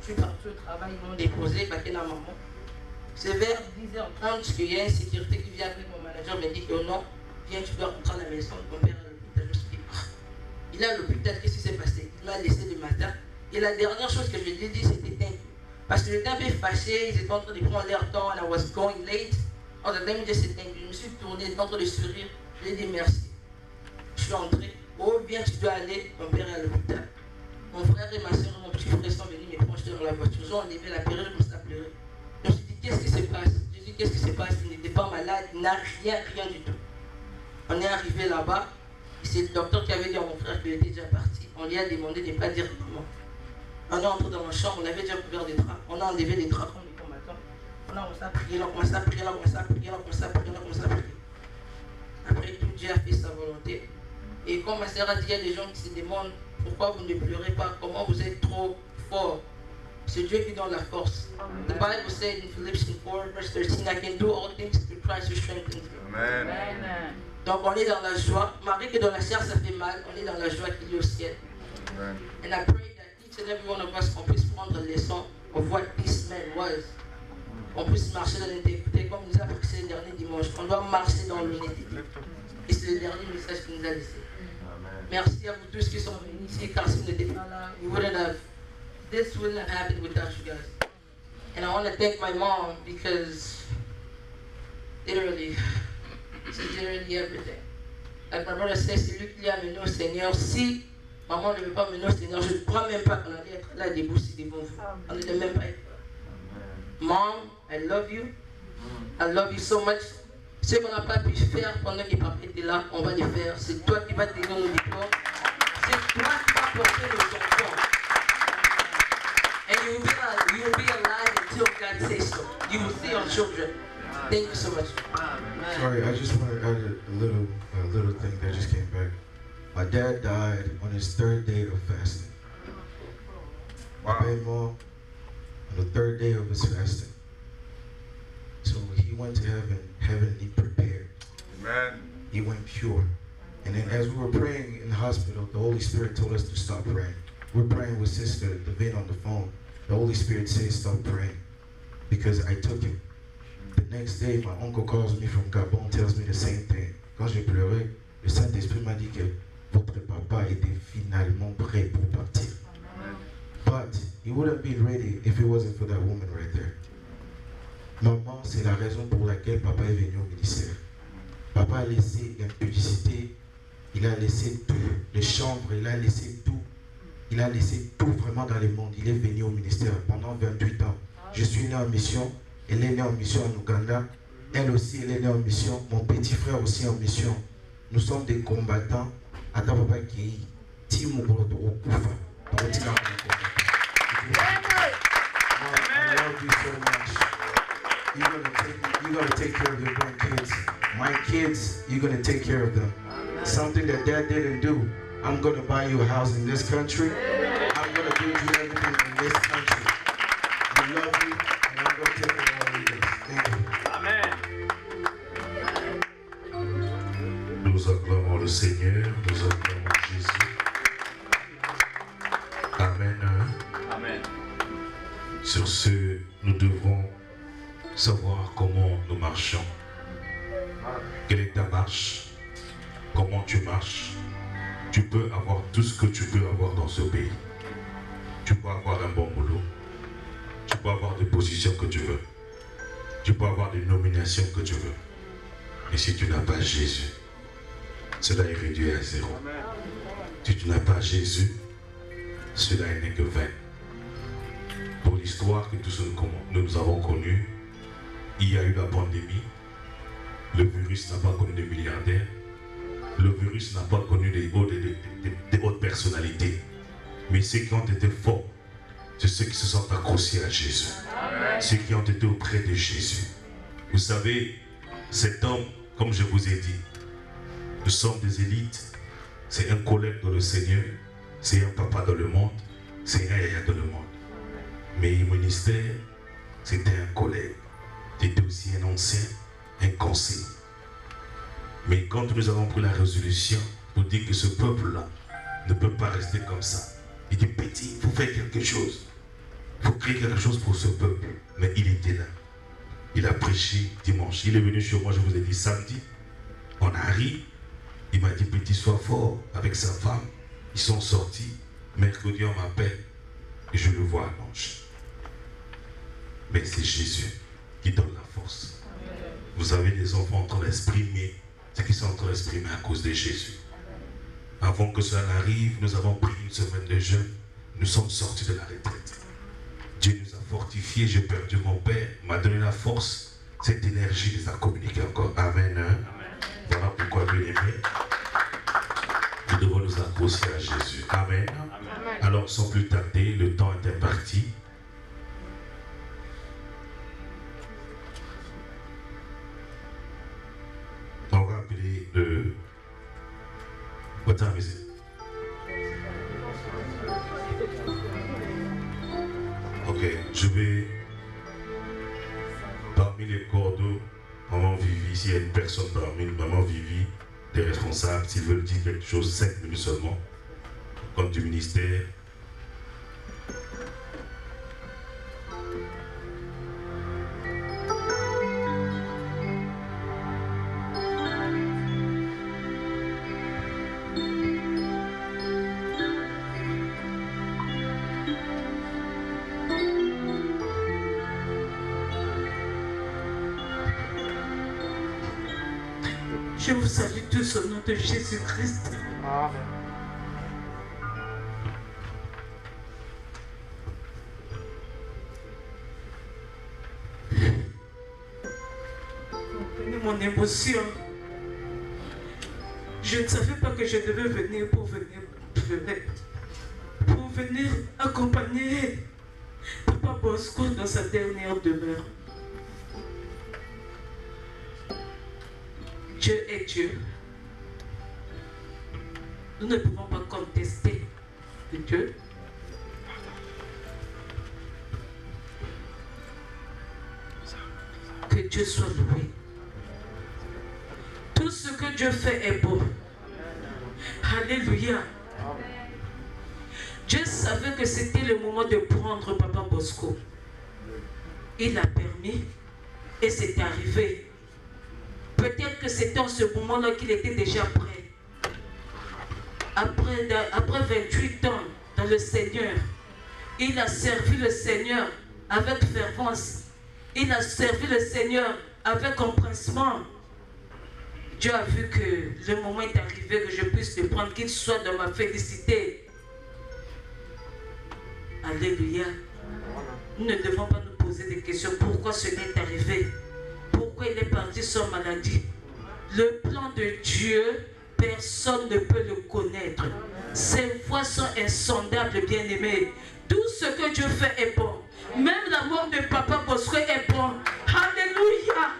Speaker 7: Je suis parti au travail, ils m'ont déposé, baqué la maman. C'est vers 10h30 qu'il y a une sécurité qui vient avec mon manager, me dit que oh non, viens, tu dois rentrer à la maison, ton père à l'hôpital. Je me suis dit, il est à l'hôpital, qu'est-ce qui s'est passé? Il m'a laissé le matin. Et la dernière chose que je lui ai dit, c'était thank you. Parce que j'étais un peu fâché, ils étaient en train de prendre leur temps, and I was going late. On a même dit c'est thank you. Je me suis tourné, j'étais en train de sourire, je lui ai dit merci. Je suis entré, oh bien tu dois aller, mon père est à l'hôpital. Mon frère et ma soeur et mon petit frère sont venus me prendre dans la voiture. Ils ont enlevé la période, je me suis pleuré. Je me suis dit, qu'est-ce qui se passe? Je dis, qu'est-ce qui se passe? Il n'était pas malade, il n'a rien du tout. On est arrivé là-bas, c'est le docteur qui avait dit à mon frère qu'il était déjà parti. On lui a demandé de ne pas dire comment. On est entré dans ma chambre, on avait déjà couvert des draps. On a enlevé les draps comme les combattants. On a commencé à prier, on a commencé à prier, on a commencé à prier, on a commencé à prier, on a commencé à prier. Après tout, Dieu a fait sa volonté. Et comme ma sœur a dit, il y a des gens qui se demandent pourquoi vous ne pleurez pas, comment vous êtes trop fort. C'est Dieu qui donne la force. The Bible said in Philippians 4, verse 13, I can do all things through Christ who strengthens me.
Speaker 2: Amen.
Speaker 7: Donc on est dans la joie. Malgré que dans la chair ça fait mal, on est dans la joie qu'il y a au ciel.
Speaker 2: Amen.
Speaker 7: And I pray that each and every one of us qu'on puisse prendre leçon of what this man was. On puisse marcher dans l'intégrité comme nous a prêché le dernier dimanche. On doit marcher dans l'unité. Et c'est le dernier message qu'il nous a laissé. Merci à vous tous qui sont venus ici, car si vous n'étiez pas là, this wouldn't have happened without you guys. And I want to thank my mom because literally, she's literally everything. Like my brother says, c'est lui qui l'a amené au Seigneur. Si maman ne veut pas mener au Seigneur, je ne crois même pas qu'on allait être là debout si devant vous. On ne devait même pas être là. Mom, I love you. I love you so much. Ce qu'on n'a pas pu faire pendant que papa était là, on va le faire. C'est toi qui vas tenir nos diplômes. C'est toi qui vas porter nos enfants. And you will be alive until God says so. You will see our children. Thank you so much.
Speaker 6: Sorry, I just want to add a little thing that just came back. My dad died on his 3rd day of fasting. My baby mom, on the 3rd day of his fasting. So he went to heaven, heavenly prepared.
Speaker 2: Amen.
Speaker 6: He went pure. And then as we were praying in the hospital, the Holy Spirit told us to stop praying. We're praying with Sister Devin on the phone. The Holy Spirit says stop praying because I took him. The next day, my uncle calls me from Gabon, tells me the same thing. Quand j'ai pleuré, le Saint-Esprit m'a dit que votre papa était finalement prêt pour partir. But he wouldn't be ready if it wasn't for that woman right there. Maman, c'est la raison pour laquelle papa est venu au ministère. Papa a laissé la publicité, il a laissé tout, les chambres, il a laissé tout. Il a laissé tout vraiment dans le monde. Il est venu au ministère pendant 28 ans. Je suis né en mission. Elle est née en mission en Ouganda. Elle aussi, elle est née en mission. Mon petit frère aussi en mission. Nous sommes des combattants. Ata papa qui est I love you so much. You're gonna take care of your grandkids. My kids, you're gonna take care of them. Something that Dad didn't do. I'm gonna buy you a house in this country. I'm gonna give you everything in this country. I love you, and I'm gonna take care of all of this. Thank you.
Speaker 1: Amen. Nous acclamons le Seigneur, nous acclamons Jésus. Amen.
Speaker 2: Amen.
Speaker 1: Sur ce, nous devons savoir comment nous marchons. Quelle est ta marche? Comment tu marches? Tu peux avoir tout ce que tu peux avoir dans ce pays. Tu peux avoir un bon boulot. Tu peux avoir des positions que tu veux. Tu peux avoir des nominations que tu veux. Mais si tu n'as pas Jésus, cela est réduit à zéro. Si tu n'as pas Jésus, cela n'est que vain. Pour l'histoire que tous nous avons connue, il y a eu la pandémie. Le virus n'a pas connu de milliardaires. Le virus n'a pas connu des hautes personnalités. Mais ceux qui ont été forts, c'est ceux qui se sont accrochés à Jésus. Amen. Ceux qui ont été auprès de Jésus. Vous savez, cet homme, comme je vous ai dit, nous sommes des élites. C'est un collègue dans le Seigneur. C'est un papa dans le monde. C'est un yaya dans le monde. Mais le ministère, c'était un collègue. C'était aussi un ancien, un conseiller. Mais quand nous avons pris la résolution pour dire que ce peuple-là ne peut pas rester comme ça, il dit petit, il faut faire quelque chose. Il faut créer quelque chose pour ce peuple. Mais il était là. Il a prêché dimanche. Il est venu chez moi, je vous ai dit samedi. On arrive. Il m'a dit petit, sois fort avec sa femme. Ils sont sortis. Mercredi, on m'appelle. Et je le vois à l'ange. Mais c'est Jésus qui donne la force. Vous avez des enfants en train d'exprimer ce qu'ils sont en train d'exprimer à cause de Jésus. Avant que cela n'arrive, nous avons pris une semaine de jeûne. Nous sommes sortis de la retraite. Dieu nous a fortifiés. J'ai perdu mon père. M'a donné la force. Cette énergie les a communiqués encore. Amen. Amen. Voilà pourquoi, bien aimé, nous devons nous accrocher à Jésus. Amen. Amen. Alors, sans plus tarder, le temps est imparti. On va appeler le... What time is it? Ok, je vais... Parmi les cordeaux, Maman Vivi, s'il y a une personne parmi Maman Vivi, des responsables, s'ils veulent dire quelque chose, 5 minutes seulement, comme du ministère.
Speaker 4: Je vous salue tous au nom de Jésus-Christ.
Speaker 2: Amen.
Speaker 4: Comprenez mon émotion. Je ne savais pas que je devais venir pour venir pleurer. Pour venir accompagner Papa Bosco dans sa dernière demeure. Dieu est Dieu. Nous ne pouvons pas contester Dieu. Que Dieu soit loué. Tout ce que Dieu fait est beau. Alléluia. Dieu savait que c'était le moment de prendre Papa Bosco. Il a permis et c'est arrivé. Peut-être que c'était en ce moment-là qu'il était déjà prêt. Après 28 ans dans le Seigneur, il a servi le Seigneur avec fervence. Il a servi le Seigneur avec empressement. Dieu a vu que le moment est arrivé que je puisse le prendre, qu'il soit dans ma félicité. Alléluia. Nous ne devons pas nous poser des questions. Pourquoi cela est arrivé? Pourquoi il est parti sans maladie? Le plan de Dieu, personne ne peut le connaître. Ses voies sont insondables, bien-aimés. Tout ce que Dieu fait est bon. Même la mort de Papa Bosco est bon. Alléluia.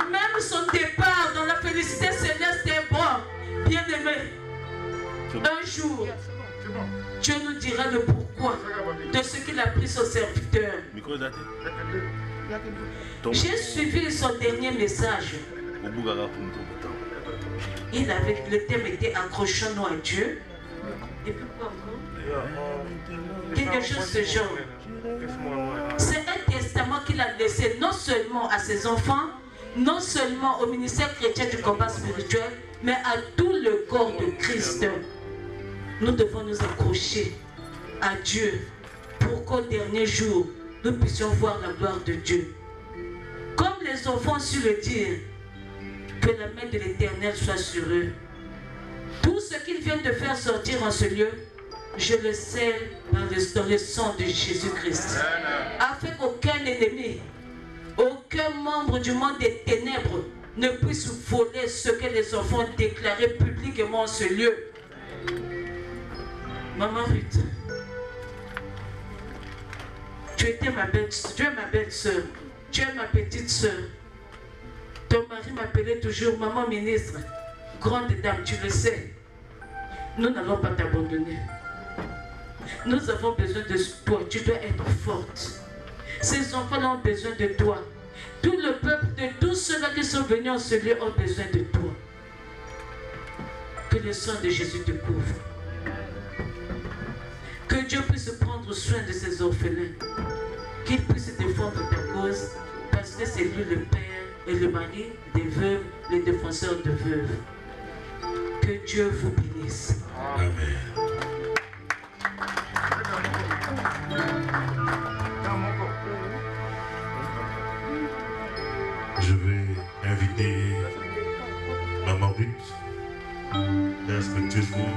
Speaker 4: Même son départ dans la félicité céleste est bon. Bien-aimés, un jour, Dieu nous dira le pourquoi de ce qu'il a pris son serviteur. J'ai suivi son dernier message. Le thème était accrochons-nous à Dieu. Et puis quoi encore? Quelque chose de ce genre. C'est un testament qu'il a laissé non seulement à ses enfants, non seulement au ministère chrétien du combat spirituel, mais à tout le corps de Christ. Nous devons nous accrocher à Dieu pour qu'au dernier jour, nous puissions voir la gloire de Dieu. Comme les enfants ont su le dire, que la main de l'Éternel soit sur eux. Tout ce qu'ils viennent de faire sortir en ce lieu, je le scelle dans le sang de Jésus-Christ. Afin qu'aucun ennemi, aucun membre du monde des ténèbres ne puisse voler ce que les enfants ont déclaré publiquement en ce lieu. Maman Ruth, tu es ma belle-sœur, tu es ma petite sœur. Ton mari m'appelait toujours maman ministre, grande dame, tu le sais. Nous n'allons pas t'abandonner. Nous avons besoin de toi, tu dois être forte. Ces enfants ont besoin de toi. Tout le peuple, de tous ceux-là qui sont venus en ce lieu ont besoin de toi. Que le sang de Jésus te couvre. Que Dieu puisse prendre soin de ces orphelins. Qu'il puisse défendre ta cause, parce que c'est lui le Père et le mari des veuves, les défenseurs de veuves. Que Dieu vous bénisse.
Speaker 1: Amen. Je vais inviter Maman Ruth respectueusement.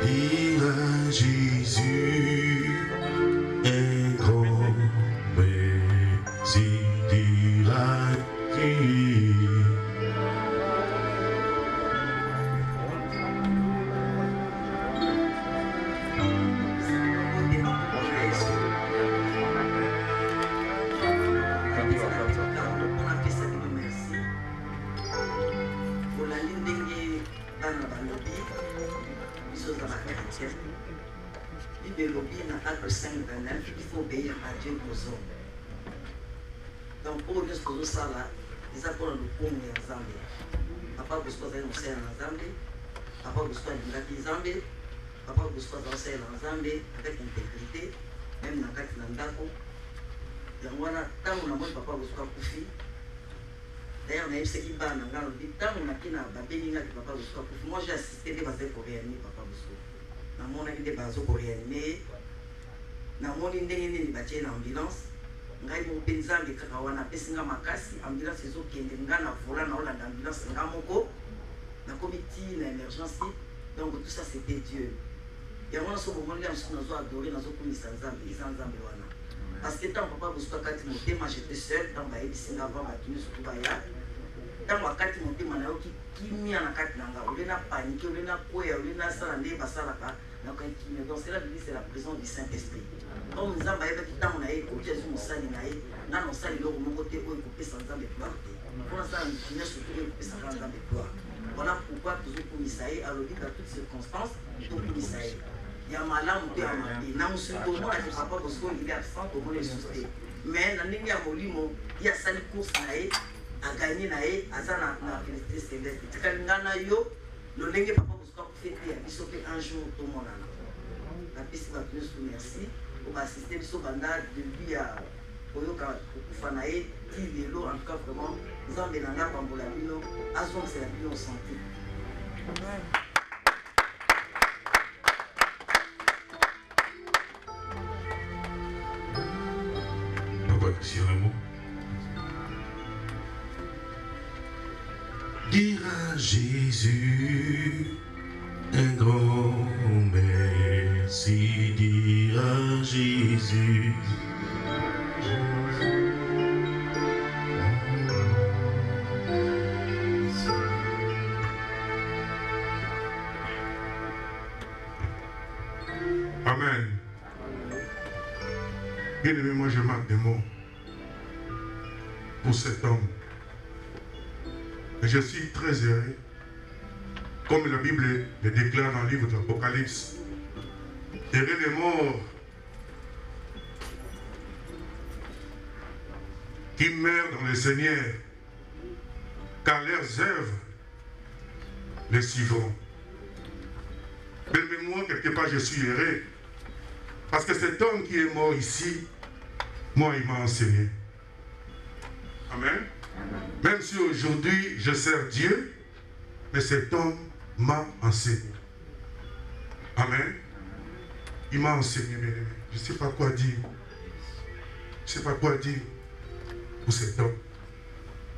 Speaker 1: Il a Jésus un grand Messie il a dit.
Speaker 8: Acte 5:29, il faut obéir à Dieu aux hommes. Donc, pour nous, pour ça, là, ils apprennent le coup de Zambie. Papa Bosco est un en Zambie. Papa Bosco est un Zambie. Papa Bosco est en Zambie avec intégrité, même dans le cas de Landako. Et on a tant on a mon papa Bosco a couffé. D'ailleurs, on a eu ce qui bat dans le dit tant on a qui n'a pas béni avec papa Bosco a couffé. Moi, j'ai assisté des bases pour réanimer papa Bosco. Dans mon avis, des bases pour réanimer. Na moni ndenge nini batie na ambulance ngai mo penza ngeka wana pesinga makasi ambulance ezokende nga na vola na olanda ambulance nga moko na comité na émergence. Donc tout ça c'était Dieu. Et on a ce moment là on a adoré na zokumisa nzambe nzambe wana parce que tant papa Bosco kati motema j'étais seul dans ba ebisinga avant batuni surtout ba ya tant wakati motema na yoki kimia na kati nanga olena panique olena koya olena sala nde basala ka. Donc cela veut dire c'est la présence du Saint-Esprit. Comme nous avons dit que nous avons dit que nous avons dit que nous avons dit que nous avons dit que nous avons dit voilà pourquoi nous avons dit à toutes circonstances, nous avons dit Il y a malamu pe ya mabe. Na musunto mona ke papa Bosco il est absent au monde susté. Mais na ndenge ya molimo il y a sali course na ye a gagné na ye azana na félicité céleste. Tikalingana yo le ndenge papa Bosco a fait ya biso pe un jour tout monde na pisi ba plus merci pour assister biso banda depuis ya oyoka kufa na ye ti lelo en tout cas vraiment nzambe na nga pambola bino azongisela bino santé. Amen.
Speaker 1: Sur un mot. Dire à Jésus un grand merci, dire à Jésus.
Speaker 2: Amen. Bien aimé, moi je marque des mots pour cet homme. Et je suis très heureux, comme la Bible le déclare dans le livre de l'Apocalypse. Heureux les morts qui meurent dans le Seigneur, car leurs œuvres les suivront. Mais moi, quelque part, je suis heureux, parce que cet homme qui est mort ici, moi, il m'a enseigné. Amen. Même si aujourd'hui je sers Dieu, mais cet homme m'a enseigné. Amen. Il m'a enseigné, bien aimé. Je ne sais pas quoi dire. Je ne sais pas quoi dire pour cet homme.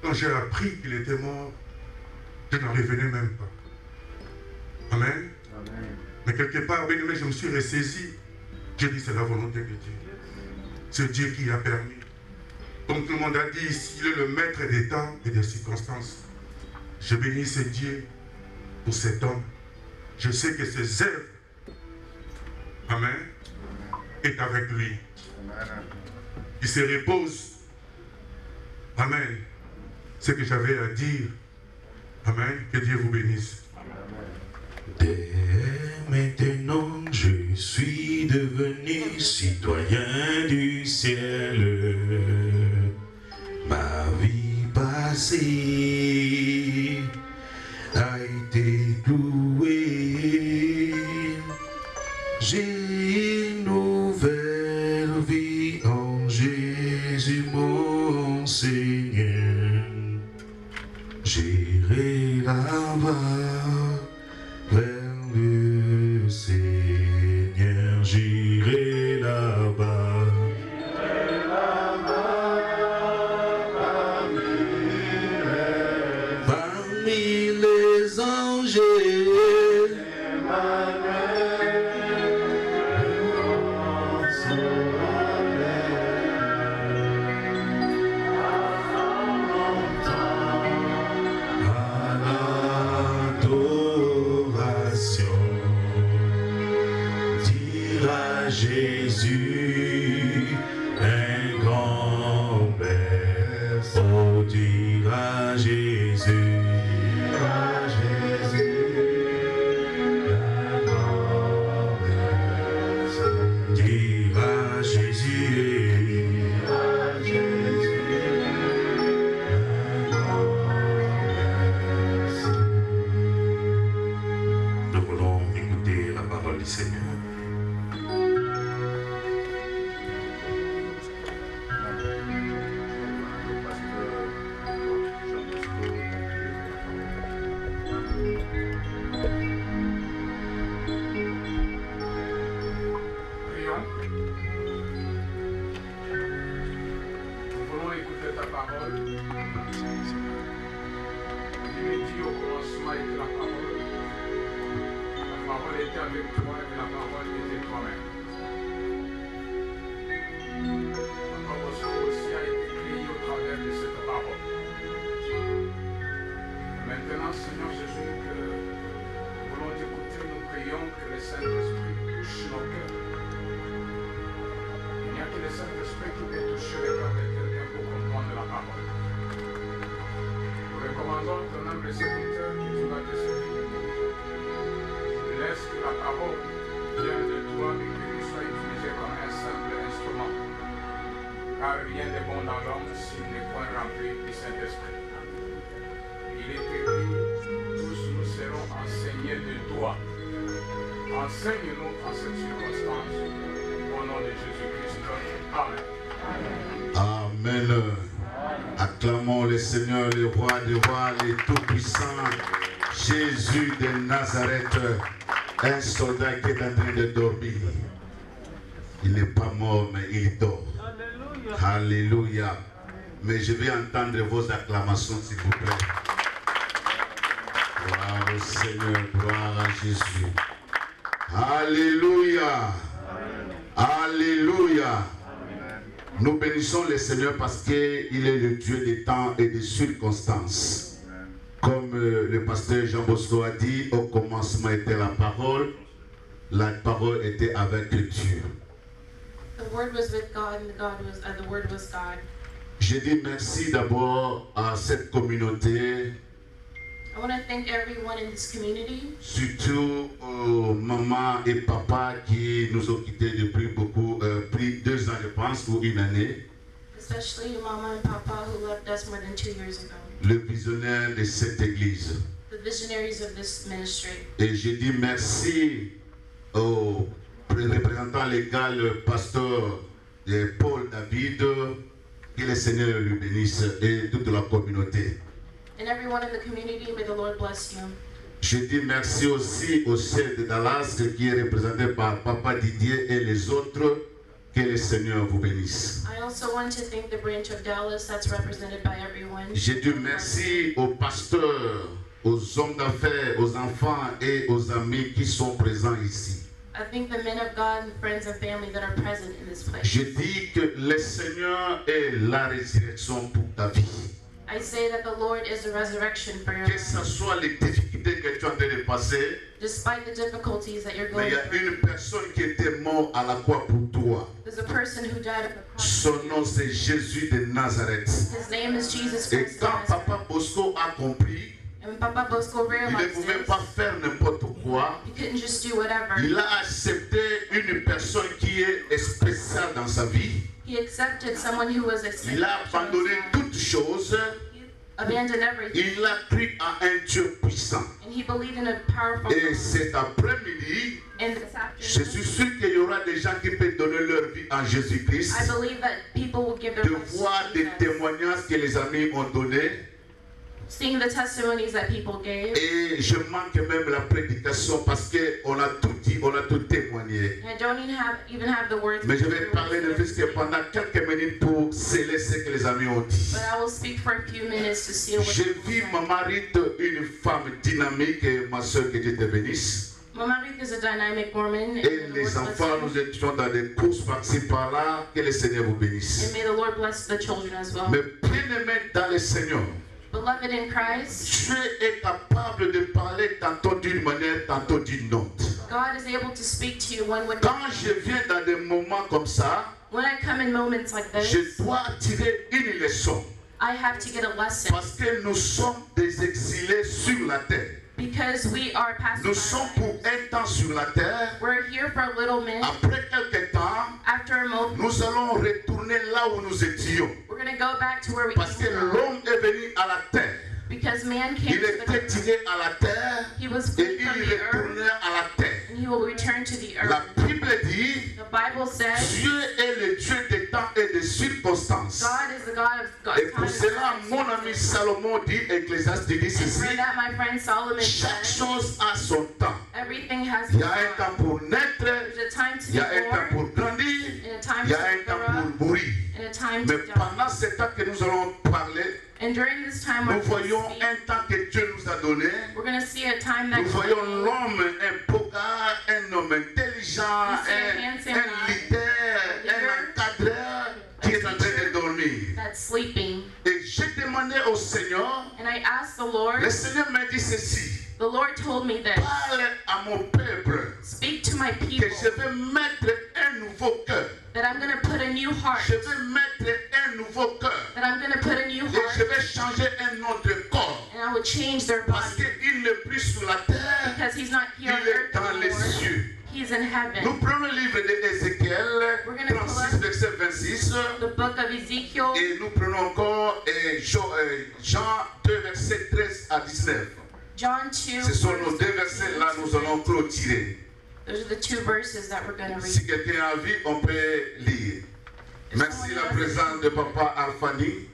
Speaker 2: Quand j'ai appris qu'il était mort, je n'en revenais même pas. Amen. Amen. Mais quelque part, bien aimé, je me suis ressaisi. J'ai dit, c'est la volonté de Dieu. C'est Dieu qui a permis. Comme tout le monde a dit, il est le maître des temps et des circonstances. Je bénis ce Dieu pour cet homme. Je sais que ses œuvres, amen, est avec lui. Il se repose. Amen. Ce que j'avais à dire. Amen. Que Dieu vous bénisse.
Speaker 1: Dès maintenant, je suis devenu citoyen du ciel. Ma vie passée a été clouée. J'ai une nouvelle vie en Jésus mon Seigneur. J'irai là-bas vers le Seigneur. J'irai là-bas. Jésus, un grand merci. Oh, dire à Jésus, un grand merci. Dire à Jésus, un grand merci. Nous voulons écouter la parole du Seigneur.
Speaker 9: Laisse que la parole vienne de toi et que nous soyons utilisés comme un simple instrument. Car rien n'est bon dans l'homme s'il n'est point rempli du Saint-Esprit. Il est écrit, tous nous serons enseignés de toi. Enseigne-nous en cette circonstance. Au nom de Jésus-Christ. Amen.
Speaker 1: Amen. Acclamons le Seigneur, le roi des rois, le tout-puissant, Jésus de Nazareth, un soldat qui est en train de dormir. Il n'est pas mort, mais il dort. Alléluia. Mais je vais entendre vos acclamations, s'il vous plaît. Gloire au Seigneur, gloire à Jésus. Alléluia. Alléluia. Nous bénissons le Seigneur parce qu'il est le Dieu des temps et des circonstances. Comme le pasteur Jean Bosco a dit, au commencement était la parole était avec Dieu.
Speaker 3: The word was with God and the word was God.
Speaker 1: Je dis merci d'abord à cette communauté.
Speaker 3: I want to thank everyone in this community.
Speaker 1: Surtout aux mamans et papas qui nous ont quittés depuis plus 2 ans, je pense, ou 1 année.
Speaker 3: Especially to Mama and Papa who left us more than 2 years ago.
Speaker 1: Le visionnaire de cette église.
Speaker 3: The visionaries of this ministry.
Speaker 1: Et je dis merci au représentant légal, pasteur Paul David, que le Seigneur lui bénisse et toute la communauté.
Speaker 3: And everyone in the community, may the Lord bless you.
Speaker 1: Je dis merci aussi au chef de Dallas qui est représenté par Papa Didier et les autres. Que le Seigneur vous bénisse.
Speaker 3: I also want to thank the branch of Dallas that's represented by everyone.
Speaker 1: Je dis merci aux pasteurs, aux hommes d'affaires, aux enfants et aux amis qui sont présents ici.
Speaker 3: I thank the men of God and friends and family that are present in this place.
Speaker 1: Je dis que le Seigneur est la résurrection pour ta vie.
Speaker 3: I say that the Lord is the resurrection for your life.
Speaker 1: Que ce soit les difficultés que tu es en train de passer,
Speaker 3: despite the difficulties that you're
Speaker 1: mais
Speaker 3: going
Speaker 1: il y a
Speaker 3: through.
Speaker 1: une personne qui était morte à la croix pour toi.
Speaker 3: There's a person who died at the cross.
Speaker 1: Son nom c'est Jésus de Nazareth.
Speaker 3: His name is Jesus
Speaker 1: Et
Speaker 3: Christ.
Speaker 1: quand Papa Bosco a compris,
Speaker 3: And Papa Bosco
Speaker 1: il ne
Speaker 3: realized
Speaker 1: pouvait
Speaker 3: this.
Speaker 1: pas faire n'importe quoi.
Speaker 3: He couldn't just do whatever.
Speaker 1: Il a accepté une personne qui est spéciale dans sa vie.
Speaker 3: He accepted someone who was
Speaker 1: Il a abandonné toutes choses.
Speaker 3: abandoned everything.
Speaker 1: Il a cru à un Dieu puissant.
Speaker 3: And he believed in a powerful
Speaker 1: Et
Speaker 3: God.
Speaker 1: cet après-midi,
Speaker 3: And this
Speaker 1: je
Speaker 3: afternoon,
Speaker 1: suis sûr qu'il y aura des gens qui peuvent donner leur vie à Jésus-Christ.
Speaker 3: I believe that people will give their
Speaker 1: De
Speaker 3: lives
Speaker 1: voir
Speaker 3: to
Speaker 1: des
Speaker 3: Jesus.
Speaker 1: témoignages que les amis ont donnés.
Speaker 3: Seeing the testimonies that people gave.
Speaker 1: Et je manque même la prédication parce qu'on a tout dit, on a tout témoigné.
Speaker 3: I don't even have the words.
Speaker 1: Mais je vais parler de ce que pendant quelques minutes pour sceller ce que les amis ont dit.
Speaker 3: But I will speak for a few minutes to seal what
Speaker 1: J'ai
Speaker 3: people
Speaker 1: vu
Speaker 3: said.
Speaker 1: ma mari, une femme dynamique, et ma soeur, que Dieu te bénisse.
Speaker 3: Mama Ruth is a dynamic woman. And
Speaker 1: Et
Speaker 3: the
Speaker 1: les
Speaker 3: Lord
Speaker 1: enfants,
Speaker 3: bless
Speaker 1: nous étions dans des courses par-ci par-là. Que le Seigneur vous
Speaker 3: you.
Speaker 1: bénisse.
Speaker 3: And may the Lord bless the children as well.
Speaker 1: Mais bien-aimé dans le Seigneur,
Speaker 3: Beloved in Christ,
Speaker 1: Dieu est capable de parler tantôt d'une manière, tantôt d'une autre.
Speaker 3: God is able to speak to you one way.
Speaker 1: Quand je viens dans des moments comme ça,
Speaker 3: When I come in moments like this,
Speaker 1: je dois tirer une leçon.
Speaker 3: I have to get a lesson.
Speaker 1: Parce que nous sommes des exilés sur la terre.
Speaker 3: Because we are
Speaker 1: Nous
Speaker 3: passing
Speaker 1: sommes
Speaker 3: by.
Speaker 1: pour un temps sur la terre.
Speaker 3: We're here for a little minute.
Speaker 1: Après quelque temps,
Speaker 3: After a moment,
Speaker 1: nous allons retourner là où nous étions.
Speaker 3: we're going to go back to where we
Speaker 1: Parce que
Speaker 3: came from.
Speaker 1: l'homme est venu à la terre.
Speaker 3: Because man came
Speaker 1: Il
Speaker 3: to the
Speaker 1: était
Speaker 3: earth.
Speaker 1: tiré à la terre
Speaker 3: He was
Speaker 1: et
Speaker 3: freed from
Speaker 1: il
Speaker 3: the earth,
Speaker 1: retournait à la terre.
Speaker 3: and he will return to the
Speaker 1: La
Speaker 3: earth.
Speaker 1: Bible dit,
Speaker 3: The Bible says
Speaker 1: Dieu est le Dieu des temps et des circonstances.
Speaker 3: God is the God of God.
Speaker 1: Et pour cela, mon ami Salomon dit, Ecclésiaste dit
Speaker 3: And for
Speaker 1: ceci,
Speaker 3: that, my friend Solomon
Speaker 1: chaque
Speaker 3: said,
Speaker 1: chose a son temps.
Speaker 3: everything has
Speaker 1: Il y
Speaker 3: a
Speaker 1: a un temps pour naître,
Speaker 3: There's a time to
Speaker 1: il
Speaker 3: be
Speaker 1: y a un temps
Speaker 3: born,
Speaker 1: pour grandir,
Speaker 3: and a time
Speaker 1: il y
Speaker 3: to
Speaker 1: a un temps
Speaker 3: grow up,
Speaker 1: pour mourir.
Speaker 3: and a time
Speaker 1: Mais
Speaker 3: to die.
Speaker 1: pendant ce temps que nous allons parler,
Speaker 3: And during this time,
Speaker 1: nous
Speaker 3: we're going
Speaker 1: voyons
Speaker 3: to
Speaker 1: un temps que Dieu nous a donné.
Speaker 3: we're going to see a time that
Speaker 1: Nous voyons l'homme, un pogard, un homme intelligent, un leader, un encadreur qui est en train de dormir.
Speaker 3: that's sleeping.
Speaker 1: Et j'ai demandé au Seigneur,
Speaker 3: And I asked the Lord,
Speaker 1: le Seigneur m'a dit ceci,
Speaker 3: the Lord told me this,
Speaker 1: parle à mon peuple
Speaker 3: speak to my
Speaker 1: que
Speaker 3: people,
Speaker 1: je vais mettre un nouveau cœur.
Speaker 3: that I'm going to put a new heart,
Speaker 1: Je vais mettre un nouveau cœur.
Speaker 3: that I'm going to put a new
Speaker 1: Et je
Speaker 3: heart,
Speaker 1: vais changer un autre corps.
Speaker 3: and I will change their
Speaker 1: Parce
Speaker 3: body.
Speaker 1: qu'il n'est plus sur la terre,
Speaker 3: Because he's not here on
Speaker 1: il est
Speaker 3: earth
Speaker 1: dans les
Speaker 3: anymore.
Speaker 1: cieux.
Speaker 3: He's
Speaker 4: things in heaven.
Speaker 2: Nous prenons le livre d'Ézéchiel, 36, verset 26.
Speaker 4: The book of Ezekiel.
Speaker 2: Et nous prenons encore Jean 2, verset 13 à 19.
Speaker 4: John 2.
Speaker 2: Ce sont nos deux versets-là, nous allons clôturer.
Speaker 4: Those are the two verses that we're going to read.
Speaker 2: Si quelqu'un a envie, on peut lire. Merci la présence de Papa Alfani.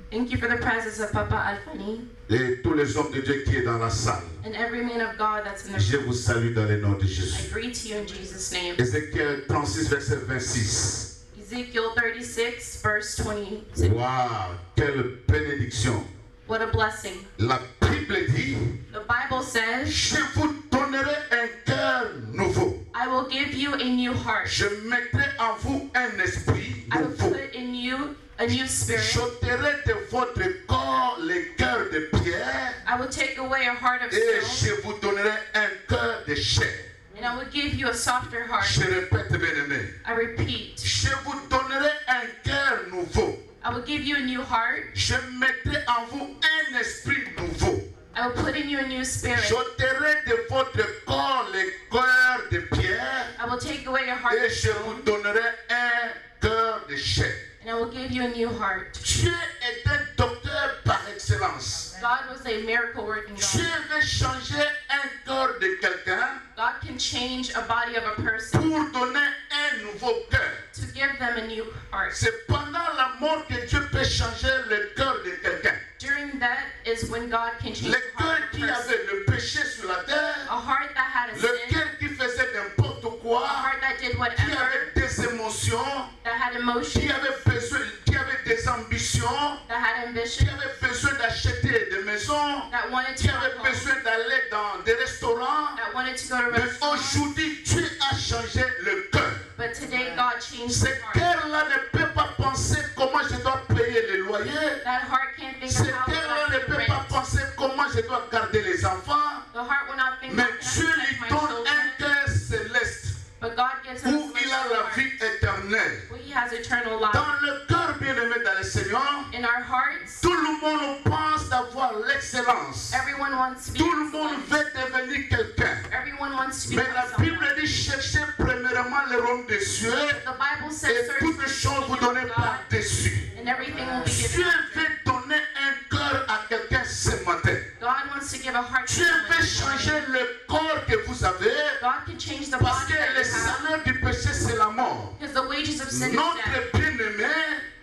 Speaker 4: Thank you for the presence of Papa Alfani.
Speaker 2: Et tous les hommes de Dieu qui est dans la salle.
Speaker 4: And every man of God that's in the
Speaker 2: Je vous salue dans le nom de
Speaker 4: I
Speaker 2: Jésus.
Speaker 4: greet you in Jesus' name.
Speaker 2: Ézéchiel 36, verset 26.
Speaker 4: Ezekiel 36, verse 26.
Speaker 2: Waouh, quelle bénédiction.
Speaker 4: What a blessing.
Speaker 2: La Bible dit,
Speaker 4: The Bible says,
Speaker 2: je vous donnerai un cœur nouveau.
Speaker 4: I will give you a new heart.
Speaker 2: Je mettrai en vous un esprit
Speaker 4: I will
Speaker 2: nouveau.
Speaker 4: put in you a new spirit.
Speaker 2: J'ôterai de votre corps les cœurs de pierre
Speaker 4: I will take away a heart of
Speaker 2: et
Speaker 4: stone.
Speaker 2: je vous donnerai un cœur de chair.
Speaker 4: And I will give you a softer heart.
Speaker 2: Je répète, bien-aimé.
Speaker 4: I repeat,
Speaker 2: Je vous donnerai un cœur nouveau.
Speaker 4: I will give you a new heart.
Speaker 2: Je mettrai en vous un esprit nouveau.
Speaker 4: I will put in you a new spirit.
Speaker 2: J'ôterai de votre corps les cœurs de pierre
Speaker 4: I will take away a heart
Speaker 2: et
Speaker 4: of
Speaker 2: je vous
Speaker 4: stone.
Speaker 2: donnerai un cœur de chair.
Speaker 4: And I will give you a new heart.
Speaker 2: Dieu est un docteur par excellence.
Speaker 4: God was a miracle working
Speaker 2: Dieu
Speaker 4: God.
Speaker 2: veut changer un corps de quelqu'un
Speaker 4: God can change a body of a person
Speaker 2: pour donner un nouveau cœur.
Speaker 4: to give them a new heart.
Speaker 2: C'est pendant la mort que Dieu peut changer le cœur de quelqu'un.
Speaker 4: During that is when God can change
Speaker 2: Le
Speaker 4: the
Speaker 2: cœur
Speaker 4: heart of a
Speaker 2: qui
Speaker 4: person.
Speaker 2: avait le péché sur la terre,
Speaker 4: A heart that had a
Speaker 2: le
Speaker 4: sin,
Speaker 2: cœur qui faisait n'importe
Speaker 4: a
Speaker 2: quoi,
Speaker 4: heart that did
Speaker 2: qui
Speaker 4: whatever,
Speaker 2: avait des émotions,
Speaker 4: that had
Speaker 2: qui
Speaker 4: emotion,
Speaker 2: qui avait des ambitions,
Speaker 4: that had
Speaker 2: qui
Speaker 4: ambition,
Speaker 2: avait besoin d'acheter des maisons,
Speaker 4: that wanted
Speaker 2: qui
Speaker 4: to
Speaker 2: avait
Speaker 4: go home,
Speaker 2: besoin d'aller dans des restaurants.
Speaker 4: that wanted to go to
Speaker 2: Mais
Speaker 4: restaurants.
Speaker 2: aujourd'hui, Dieu a changé le cœur.
Speaker 4: But today God changed
Speaker 2: Ce
Speaker 4: the heart.
Speaker 2: cœur-là ne peut pas penser comment je dois payer les loyers.
Speaker 4: That heart can't think
Speaker 2: Ce
Speaker 4: of how
Speaker 2: cœur-là
Speaker 4: to
Speaker 2: ne
Speaker 4: pay
Speaker 2: peut pas
Speaker 4: rent.
Speaker 2: penser comment je dois garder les enfants.
Speaker 4: The heart will not think
Speaker 2: Mais
Speaker 4: of
Speaker 2: Dieu
Speaker 4: how to
Speaker 2: lui
Speaker 4: protect my
Speaker 2: donne
Speaker 4: children.
Speaker 2: un cœur céleste
Speaker 4: But God gives him
Speaker 2: où
Speaker 4: a
Speaker 2: il a
Speaker 4: celestial
Speaker 2: la
Speaker 4: heart,
Speaker 2: vie éternelle.
Speaker 4: where he has eternal life.
Speaker 2: Dans le cœur bien-aimé dans le Seigneur,
Speaker 4: In our hearts,
Speaker 2: tout le monde pense d'avoir l'excellence.
Speaker 4: everyone wants to be
Speaker 2: Tout le monde
Speaker 4: excellent.
Speaker 2: veut devenir quelqu'un.
Speaker 4: Everyone wants to be
Speaker 2: Mais la
Speaker 4: someone.
Speaker 2: Bible dit cherchez premièrement le royaume des cieux
Speaker 4: The Bible says,
Speaker 2: et
Speaker 4: search
Speaker 2: toutes
Speaker 4: for
Speaker 2: les
Speaker 4: the
Speaker 2: choses vous
Speaker 4: kingdom
Speaker 2: donnez
Speaker 4: of God,
Speaker 2: par-dessus.
Speaker 4: and everything will be
Speaker 2: Dieu
Speaker 4: given.
Speaker 2: veut donner un cœur à quelqu'un ce matin.
Speaker 4: God wants to give a heart to
Speaker 2: Dieu veut
Speaker 4: someone.
Speaker 2: changer le corps que vous avez
Speaker 4: God can change the
Speaker 2: parce
Speaker 4: body
Speaker 2: que
Speaker 4: that
Speaker 2: le
Speaker 4: you have,
Speaker 2: salaire du péché c'est la mort.
Speaker 4: because the wages of sin is death.
Speaker 2: Notre bien-aimé,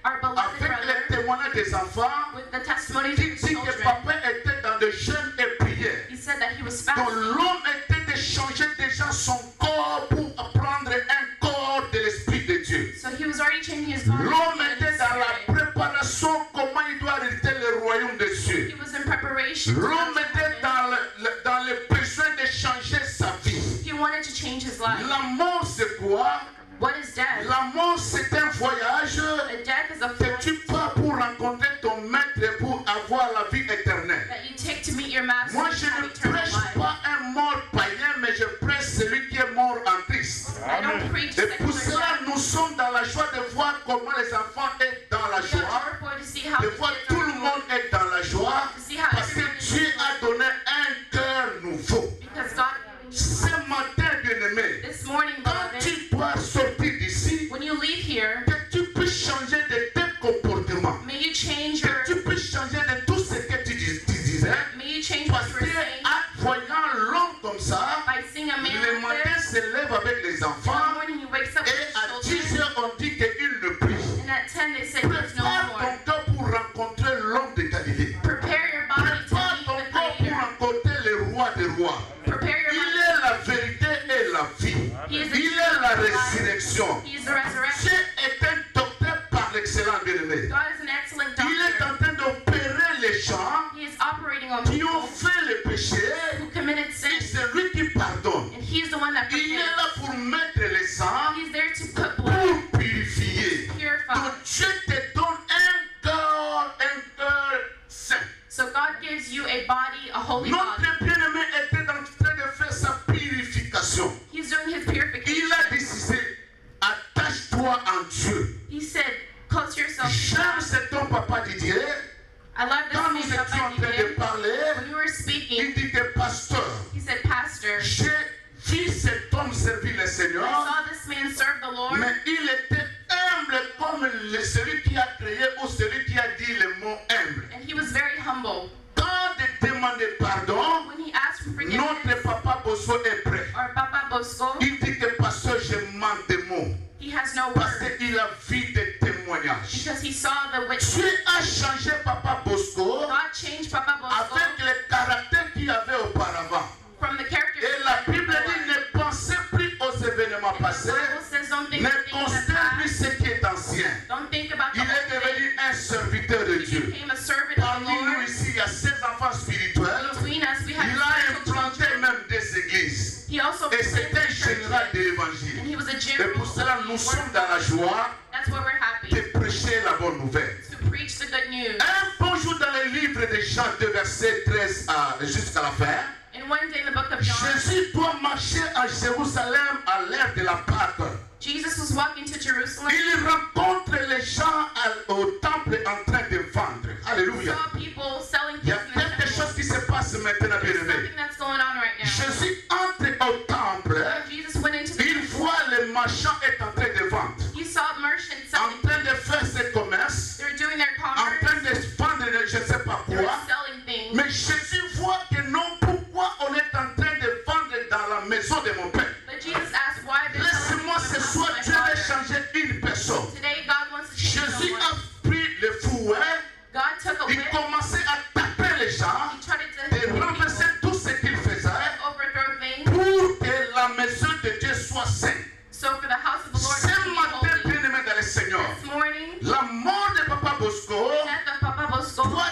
Speaker 4: Our beloved
Speaker 2: avec
Speaker 4: brother,
Speaker 2: les témoignages des enfants,
Speaker 4: with the testimonies of
Speaker 2: qui
Speaker 4: his
Speaker 2: dit que
Speaker 4: children,
Speaker 2: papa était dans le jeûne et prière.
Speaker 4: he said that he was
Speaker 2: Donc
Speaker 4: fasting.
Speaker 2: l'homme était de changer déjà son corps pour prendre un corps de l'Esprit de Dieu.
Speaker 4: So he was already changing his body.
Speaker 2: L'homme
Speaker 4: and
Speaker 2: était
Speaker 4: his
Speaker 2: dans la
Speaker 4: spirit.
Speaker 2: préparation comment il doit hériter le royaume des cieux.
Speaker 4: He was in preparation. to
Speaker 2: L'homme
Speaker 4: go to
Speaker 2: était
Speaker 4: heaven.
Speaker 2: dans le besoin de changer sa vie.
Speaker 4: He wanted to change his life.
Speaker 2: La mort c'est quoi?
Speaker 4: What is death?
Speaker 2: La mort c'est un voyage
Speaker 4: A death is a
Speaker 2: que
Speaker 4: flight
Speaker 2: tu pars pour rencontrer ton maître et pour avoir la vie éternelle.
Speaker 4: that you take to meet your master
Speaker 2: Moi
Speaker 4: and
Speaker 2: je
Speaker 4: have
Speaker 2: ne
Speaker 4: eternal
Speaker 2: prêche
Speaker 4: life.
Speaker 2: pas un mort païen mais je prêche celui qui est mort en Christ.
Speaker 4: I don't preach
Speaker 2: Et pour
Speaker 4: secular
Speaker 2: cela,
Speaker 4: death.
Speaker 2: nous sommes dans la joie de voir comment les enfants sont dans la
Speaker 4: We are
Speaker 2: joie,
Speaker 4: joyful to see how
Speaker 2: de
Speaker 4: the
Speaker 2: voir
Speaker 4: kids
Speaker 2: tout
Speaker 4: are
Speaker 2: le monde
Speaker 4: doing,
Speaker 2: est dans la joie,
Speaker 4: to see how
Speaker 2: parce que
Speaker 4: everyone is
Speaker 2: Dieu
Speaker 4: doing,
Speaker 2: a donné un cœur nouveau.
Speaker 4: because God
Speaker 2: Ce matin, bien-aimé,
Speaker 4: this morning,
Speaker 2: quand
Speaker 4: beloved,
Speaker 2: tu dois sortir d'ici,
Speaker 4: when you leave here,
Speaker 2: que tu puisses changer de tes comportements,
Speaker 4: may you change
Speaker 2: que
Speaker 4: your
Speaker 2: tu puisses changer de tout ce que tu disais,
Speaker 4: may you change what
Speaker 2: parce
Speaker 4: you
Speaker 2: que
Speaker 4: were saying
Speaker 2: en voyant l'homme comme ça,
Speaker 4: by seeing a man
Speaker 2: le
Speaker 4: like
Speaker 2: matin
Speaker 4: this.
Speaker 2: se lève avec les
Speaker 4: In the
Speaker 2: enfants,
Speaker 4: morning he wakes up
Speaker 2: et
Speaker 4: with
Speaker 2: à
Speaker 4: his
Speaker 2: 10
Speaker 4: children,
Speaker 2: heures, on dit qu'il ne prie.
Speaker 4: and at 10 they say there's no
Speaker 2: Prépare
Speaker 4: more.
Speaker 2: ton cœur pour rencontrer l'homme de Galilée.
Speaker 4: Prepare your body to
Speaker 2: Prépare
Speaker 4: meet
Speaker 2: ton
Speaker 4: the
Speaker 2: corps pour
Speaker 4: Creator.
Speaker 2: rencontrer le roi des rois.
Speaker 4: Prepare your
Speaker 2: Il
Speaker 4: body.
Speaker 2: est la vérité et la vie.
Speaker 4: He is the
Speaker 2: Il est la
Speaker 4: truth and life.
Speaker 2: résurrection.
Speaker 4: He is the resurrection.
Speaker 2: Dieu est un docteur par l'excellent bien-aimé.
Speaker 4: God is an excellent
Speaker 2: Il est
Speaker 4: doctor.
Speaker 2: en train d'opérer les gens
Speaker 4: He is operating on
Speaker 2: qui ont
Speaker 4: people
Speaker 2: fait le péché
Speaker 4: who committed
Speaker 2: et
Speaker 4: sin,
Speaker 2: c'est lui qui pardonne.
Speaker 4: and He is the one that
Speaker 2: Il est
Speaker 4: forgives.
Speaker 2: là pour mettre le sang,
Speaker 4: He's there to put blood,
Speaker 2: pour purifier.
Speaker 4: purify.
Speaker 2: Donc Dieu te donne un cœur saint.
Speaker 4: So God gives you a body, a holy body.
Speaker 2: Notre bien-aimé était en train de faire sa purification.
Speaker 4: He's doing His
Speaker 2: Il
Speaker 4: purification.
Speaker 2: a décidé, attache-toi en Dieu.
Speaker 4: He said, close yourself to
Speaker 2: J'aime
Speaker 4: God.
Speaker 2: cet homme, papa Didier.
Speaker 4: I love
Speaker 2: Quand
Speaker 4: this
Speaker 2: nous
Speaker 4: man,
Speaker 2: étions en
Speaker 4: Papa
Speaker 2: train de
Speaker 4: Didier.
Speaker 2: parler,
Speaker 4: When we were
Speaker 2: il
Speaker 4: speaking,
Speaker 2: dit que pasteur,
Speaker 4: he said, Pastor,
Speaker 2: j'ai vu cet homme servir celui qui a créé ou celui qui a dit le mot humble.
Speaker 10: And he was very humble.
Speaker 2: Quand de demander pardon,
Speaker 10: When he asked for forgiveness,
Speaker 2: notre papa Bosco est prêt.
Speaker 10: or Papa Bosco,
Speaker 2: Il dit que pasteur, je manque de mots.
Speaker 10: he has no
Speaker 2: Parce
Speaker 10: words
Speaker 2: qu'il a vu des témoignages.
Speaker 10: because he saw the witness.
Speaker 2: Dieu a changé papa Bosco
Speaker 10: God changed Papa Bosco
Speaker 2: avec le caractère qu'il avait auparavant.
Speaker 10: from the character.
Speaker 2: Et la Bible dit ne pensez plus aux événements passés,
Speaker 10: The Bible says don't think
Speaker 2: ne
Speaker 10: of things that
Speaker 2: considérez plus
Speaker 10: pass.
Speaker 2: ce qui est ancien.
Speaker 10: Don't think about the
Speaker 2: Il est
Speaker 10: old
Speaker 2: devenu
Speaker 10: things.
Speaker 2: un serviteur de
Speaker 10: He
Speaker 2: Dieu.
Speaker 10: became a servant of the
Speaker 2: Parmi nous
Speaker 10: Lord.
Speaker 2: ici, il y a 16 enfants spirituels.
Speaker 10: Between us, we have
Speaker 2: Il a
Speaker 10: spiritual
Speaker 2: implanté
Speaker 10: children.
Speaker 2: même des églises.
Speaker 10: He also
Speaker 2: Et c'est
Speaker 10: planted
Speaker 2: un général de
Speaker 10: churches, and
Speaker 2: l'évangile.
Speaker 10: he was a
Speaker 2: Et
Speaker 10: general.
Speaker 2: pour cela, nous
Speaker 10: of the
Speaker 2: sommes
Speaker 10: word.
Speaker 2: dans la joie
Speaker 10: That's why we're happy
Speaker 2: de prêcher la bonne nouvelle.
Speaker 10: to preach the good news.
Speaker 2: Un bon jour dans le livre de Jean 2, verset 13 jusqu'à la fin,
Speaker 10: And one day in the book of John,
Speaker 2: Jésus doit marcher à Jérusalem à l'heure de la Pâque.
Speaker 10: Jesus was walking to Jerusalem.
Speaker 2: Il rencontre les gens au temple en train de vendre.
Speaker 10: He
Speaker 2: Alléluia.
Speaker 10: saw people selling
Speaker 2: Il y
Speaker 10: things
Speaker 2: a
Speaker 10: in the
Speaker 2: quelque
Speaker 10: temple.
Speaker 2: chose qui se passe maintenant,
Speaker 10: There's
Speaker 2: bien-aimé.
Speaker 10: something that's going on right now.
Speaker 2: Jésus entre au temple.
Speaker 10: Jesus went into the
Speaker 2: Il voit le marchand est en train de vendre.
Speaker 10: He saw merchants
Speaker 2: En
Speaker 10: selling.
Speaker 2: train de faire ses commerces.
Speaker 10: They were doing their
Speaker 2: En
Speaker 10: commerce.
Speaker 2: train de vendre je ne sais pas
Speaker 10: They were
Speaker 2: quoi.
Speaker 10: selling things.
Speaker 2: Mais Jésus voit que non, pourquoi on est en train de vendre dans la maison de mon Père.
Speaker 10: But Jesus asked why they're selling
Speaker 2: Laisse-moi
Speaker 10: things
Speaker 2: ce
Speaker 10: in the
Speaker 2: soir,
Speaker 10: house of
Speaker 2: Dieu
Speaker 10: my
Speaker 2: va
Speaker 10: Father.
Speaker 2: changer une personne.
Speaker 10: Today, God wants to change
Speaker 2: Jésus
Speaker 10: someone.
Speaker 2: a pris le fouet.
Speaker 10: God took a
Speaker 2: Il
Speaker 10: whip.
Speaker 2: commençait à taper les gens,
Speaker 10: He tried to
Speaker 2: de
Speaker 10: hit people,
Speaker 2: renverser tout ce qu'il faisait
Speaker 10: overthrow things.
Speaker 2: pour que la maison de Dieu soit sainte.
Speaker 10: So for the house of the Lord
Speaker 2: Ce
Speaker 10: to be
Speaker 2: matin,
Speaker 10: holy.
Speaker 2: bien-aimé dans le Seigneur,
Speaker 10: This morning,
Speaker 2: la mort de Papa Bosco
Speaker 10: death of Papa Bosco
Speaker 2: doit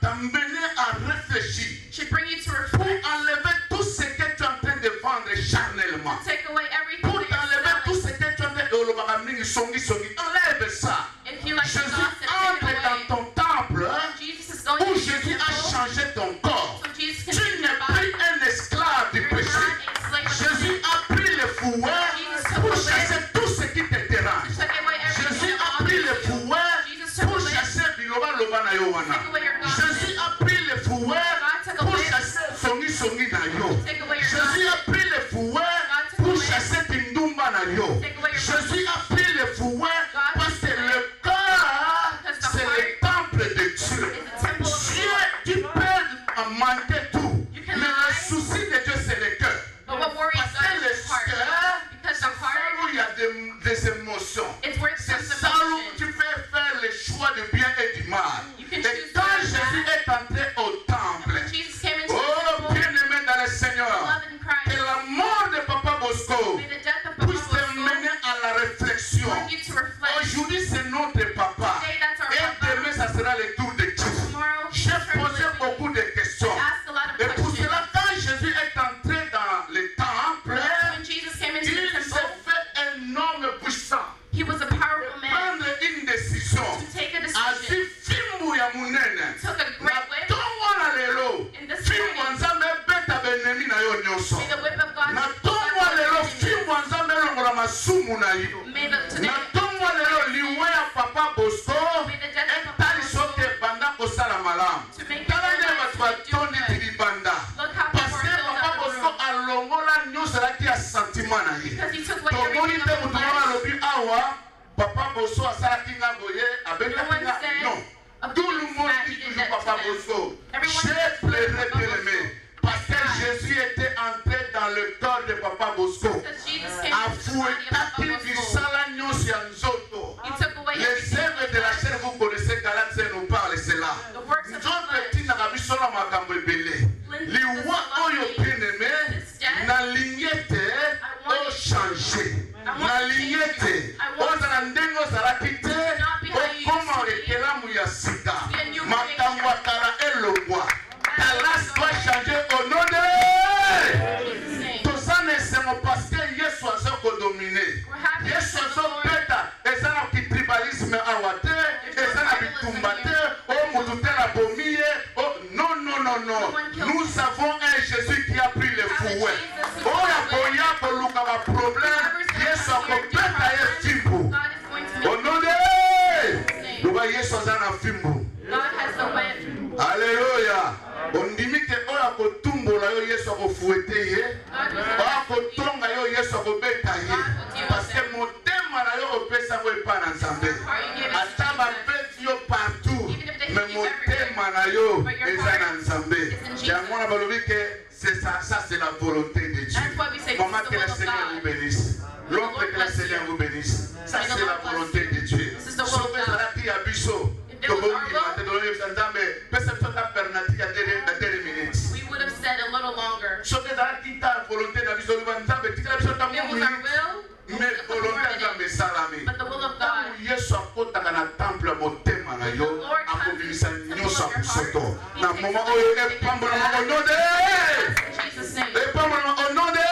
Speaker 2: t'amener à réfléchir
Speaker 10: should bring you to
Speaker 2: pour
Speaker 10: reflect,
Speaker 2: enlever tout ce que tu es en train de vendre charnellement.
Speaker 10: take away everything
Speaker 2: Pour
Speaker 10: that
Speaker 2: enlever
Speaker 10: you're
Speaker 2: tout
Speaker 10: selling.
Speaker 2: ce que tu es en train de enlève ça.
Speaker 10: If you like to
Speaker 2: Jésus
Speaker 10: gossip, take
Speaker 2: entre
Speaker 10: it away.
Speaker 2: dans ton temple
Speaker 10: Jesus is going
Speaker 2: où
Speaker 10: to
Speaker 2: Jésus
Speaker 10: your
Speaker 2: a
Speaker 10: temple,
Speaker 2: changé ton corps.
Speaker 10: so Jesus can
Speaker 2: Tu
Speaker 10: change
Speaker 2: n'es
Speaker 10: your
Speaker 2: plus
Speaker 10: body.
Speaker 2: un esclave du
Speaker 10: You're
Speaker 2: péché.
Speaker 10: not a slave of
Speaker 2: Jésus
Speaker 10: sin.
Speaker 2: a pris le fouet pour chasser tout ce qui te dérange.
Speaker 10: Took away everything
Speaker 2: Jésus
Speaker 10: that
Speaker 2: a pris le
Speaker 10: bothers you.
Speaker 2: fouet
Speaker 10: Jesus took
Speaker 2: pour
Speaker 10: away,
Speaker 2: chasser biloba loba na yo wana.
Speaker 10: take away your gossip.
Speaker 2: Jésus a pris le fouet
Speaker 10: God took
Speaker 2: pour
Speaker 10: away,
Speaker 2: chasser songi songi na yo.
Speaker 10: take away your
Speaker 2: Jésus
Speaker 10: gossip.
Speaker 2: a pris le fouet
Speaker 10: took
Speaker 2: pour
Speaker 10: away,
Speaker 2: chasser tindumba na yo.
Speaker 10: take away your
Speaker 2: Jésus a pris le fouet
Speaker 10: God
Speaker 2: parce que
Speaker 10: took away,
Speaker 2: le corps
Speaker 10: because the
Speaker 2: c'est le
Speaker 10: heart
Speaker 2: temple de Dieu.
Speaker 10: is the temple of the
Speaker 2: Dieu,
Speaker 10: Lord.
Speaker 2: tu peux en manquer tout.
Speaker 10: You
Speaker 2: Mais
Speaker 10: can
Speaker 2: le
Speaker 10: lie,
Speaker 2: souci de Dieu c'est le cœur.
Speaker 10: but what worries
Speaker 2: Parce
Speaker 10: God
Speaker 2: que le
Speaker 10: is the heart.
Speaker 2: cœur,
Speaker 10: Because the
Speaker 2: c'est là où
Speaker 10: heart
Speaker 2: il y a des émotions.
Speaker 10: is where it
Speaker 2: C'est
Speaker 10: comes
Speaker 2: ça où tu
Speaker 10: emotion.
Speaker 2: peux faire le choix du bien et du mal.
Speaker 10: You can
Speaker 2: Et
Speaker 10: choose
Speaker 2: quand
Speaker 10: good and
Speaker 2: Jésus
Speaker 10: bad.
Speaker 2: est entré au temple,
Speaker 10: When Jesus came into
Speaker 2: oh
Speaker 10: the temple,
Speaker 2: bien-aimé dans le Seigneur,
Speaker 10: beloved in
Speaker 2: que
Speaker 10: Christ,
Speaker 2: la mort de Papa Bosco
Speaker 10: may the death of Papa
Speaker 2: puisse te
Speaker 10: Bosco
Speaker 2: mener à la réflexion.
Speaker 10: bring you to reflect.
Speaker 2: Aujourd'hui c'est notre papa.
Speaker 10: Today, that's our
Speaker 2: Et
Speaker 10: Papa.
Speaker 2: demain ça sera le tour de Dieu.
Speaker 10: Tomorrow,
Speaker 2: J'ai
Speaker 10: turn
Speaker 2: posé
Speaker 10: with me.
Speaker 2: beaucoup de questions.
Speaker 10: Ask a lot of
Speaker 2: Et pour
Speaker 10: questions.
Speaker 2: cela, quand Jésus est entré dans le temple,
Speaker 10: When Jesus came into the
Speaker 2: il s'est
Speaker 10: temple,
Speaker 2: fait un homme puissant.
Speaker 10: he was a powerful man
Speaker 2: Prendre une décision.
Speaker 10: to take a decision.
Speaker 2: Asi fimbu ya munene.
Speaker 10: Took a great whip,
Speaker 2: Natongo na lelo.
Speaker 10: and this
Speaker 2: Fimbu
Speaker 10: morning,
Speaker 2: nzambe beta benemi na yo nyonso.
Speaker 10: may the whip of God
Speaker 2: Natongo lelo fimbu nzambe longola masumu na yo.
Speaker 10: may the today,
Speaker 2: Natongo lelo liwe ya Papa Bosco.
Speaker 10: may the death of Papa
Speaker 2: Etali
Speaker 10: Bosco
Speaker 2: sote banda kosala malamu.
Speaker 10: to make
Speaker 2: Tala nde
Speaker 10: people
Speaker 2: bato
Speaker 10: do
Speaker 2: batondi
Speaker 10: good.
Speaker 2: libanda.
Speaker 10: Look how
Speaker 2: Parce
Speaker 10: people
Speaker 2: que
Speaker 10: are filled
Speaker 2: Papa
Speaker 10: up the
Speaker 2: Bosco
Speaker 10: room.
Speaker 2: alongola nyonso alaki ya sentiment na ye.
Speaker 10: Because he took away
Speaker 2: Tomoni
Speaker 10: everything
Speaker 2: te
Speaker 10: of the
Speaker 2: moto moko
Speaker 10: flesh.
Speaker 2: alobi awa Papa Bosco asalaki nga boye
Speaker 10: No
Speaker 2: abengaki
Speaker 10: one
Speaker 2: nga
Speaker 10: said
Speaker 2: non.
Speaker 10: of
Speaker 2: Tout
Speaker 10: the
Speaker 2: le
Speaker 10: things
Speaker 2: monde
Speaker 10: that
Speaker 2: dit
Speaker 10: he did
Speaker 2: toujours
Speaker 10: that to
Speaker 2: Papa
Speaker 10: them.
Speaker 2: Bosco.
Speaker 10: Everyone
Speaker 2: J'ai
Speaker 10: says
Speaker 2: pleuré
Speaker 10: Papa
Speaker 2: bien aimé parce que Jésus était entré dans le corps de Papa Bosco.
Speaker 10: Because Jesus came into the body of Papa
Speaker 2: Afouetaki
Speaker 10: Bosco.
Speaker 2: bisala nyonso ya nzoto.
Speaker 10: He took away
Speaker 2: Les
Speaker 10: everything.
Speaker 2: œuvres de la chair, vous connaissez, Galates nous parle cela.
Speaker 10: The works of the
Speaker 2: Nzoto
Speaker 10: flesh.
Speaker 2: etindaka biso na makambo ebele. Liwa oyo bien-aimé, nalingi ete ochange. Nalingi ete ozala ndenge ozalaki te, okoma ekelamu ya sika. Makambo ya kala elongwa. Ta race doit changer au nom de... Toza na esengo parce que Yesu aza kodomine. Yesu azobeta eza na kitribalisme awa te, eza na bitumba te, o mutu te na bomi ye. Non, non, non, non. Nous avons un Jésus qui a pris le fouet. Oya boya koluka ba problème, Yesu akobeta ye fimbu.
Speaker 10: God is going to make
Speaker 2: Au nom de... Loba Yesu aza na fimbu.
Speaker 10: God has the whip.
Speaker 2: Alléluia. Ondimi te oyo akotumbola yo Yesu akofuete ye. Oyo akotonga yo Yesu akobeta ye. Parce que motema na yo opesa ngo epa na Nzambe. yo
Speaker 10: But your
Speaker 2: eza
Speaker 10: heart
Speaker 2: na Nzambe.
Speaker 10: is in Jesus.
Speaker 2: Yango wana balobi ke c'est ça, ça c'est la volonté de Dieu.
Speaker 10: That's why we say
Speaker 2: Maman,
Speaker 10: this
Speaker 2: que
Speaker 10: is
Speaker 2: le
Speaker 10: the will of
Speaker 2: Seigneur
Speaker 10: God.
Speaker 2: vous bénisse. L'autre, que le Seigneur vous bénisse. Ça c'est la volonté de Dieu.
Speaker 10: This is the will of
Speaker 2: Sauver
Speaker 10: God.
Speaker 2: Zaraki à Bisso.
Speaker 10: If there was our will, we would have said a little longer. If it was our will, but the will of God.
Speaker 2: Yesu akotaka na temple motema na yo akobimisa nyonso akosoto na moma oyo epambola onode
Speaker 10: In Jesus' name.
Speaker 2: epambola onode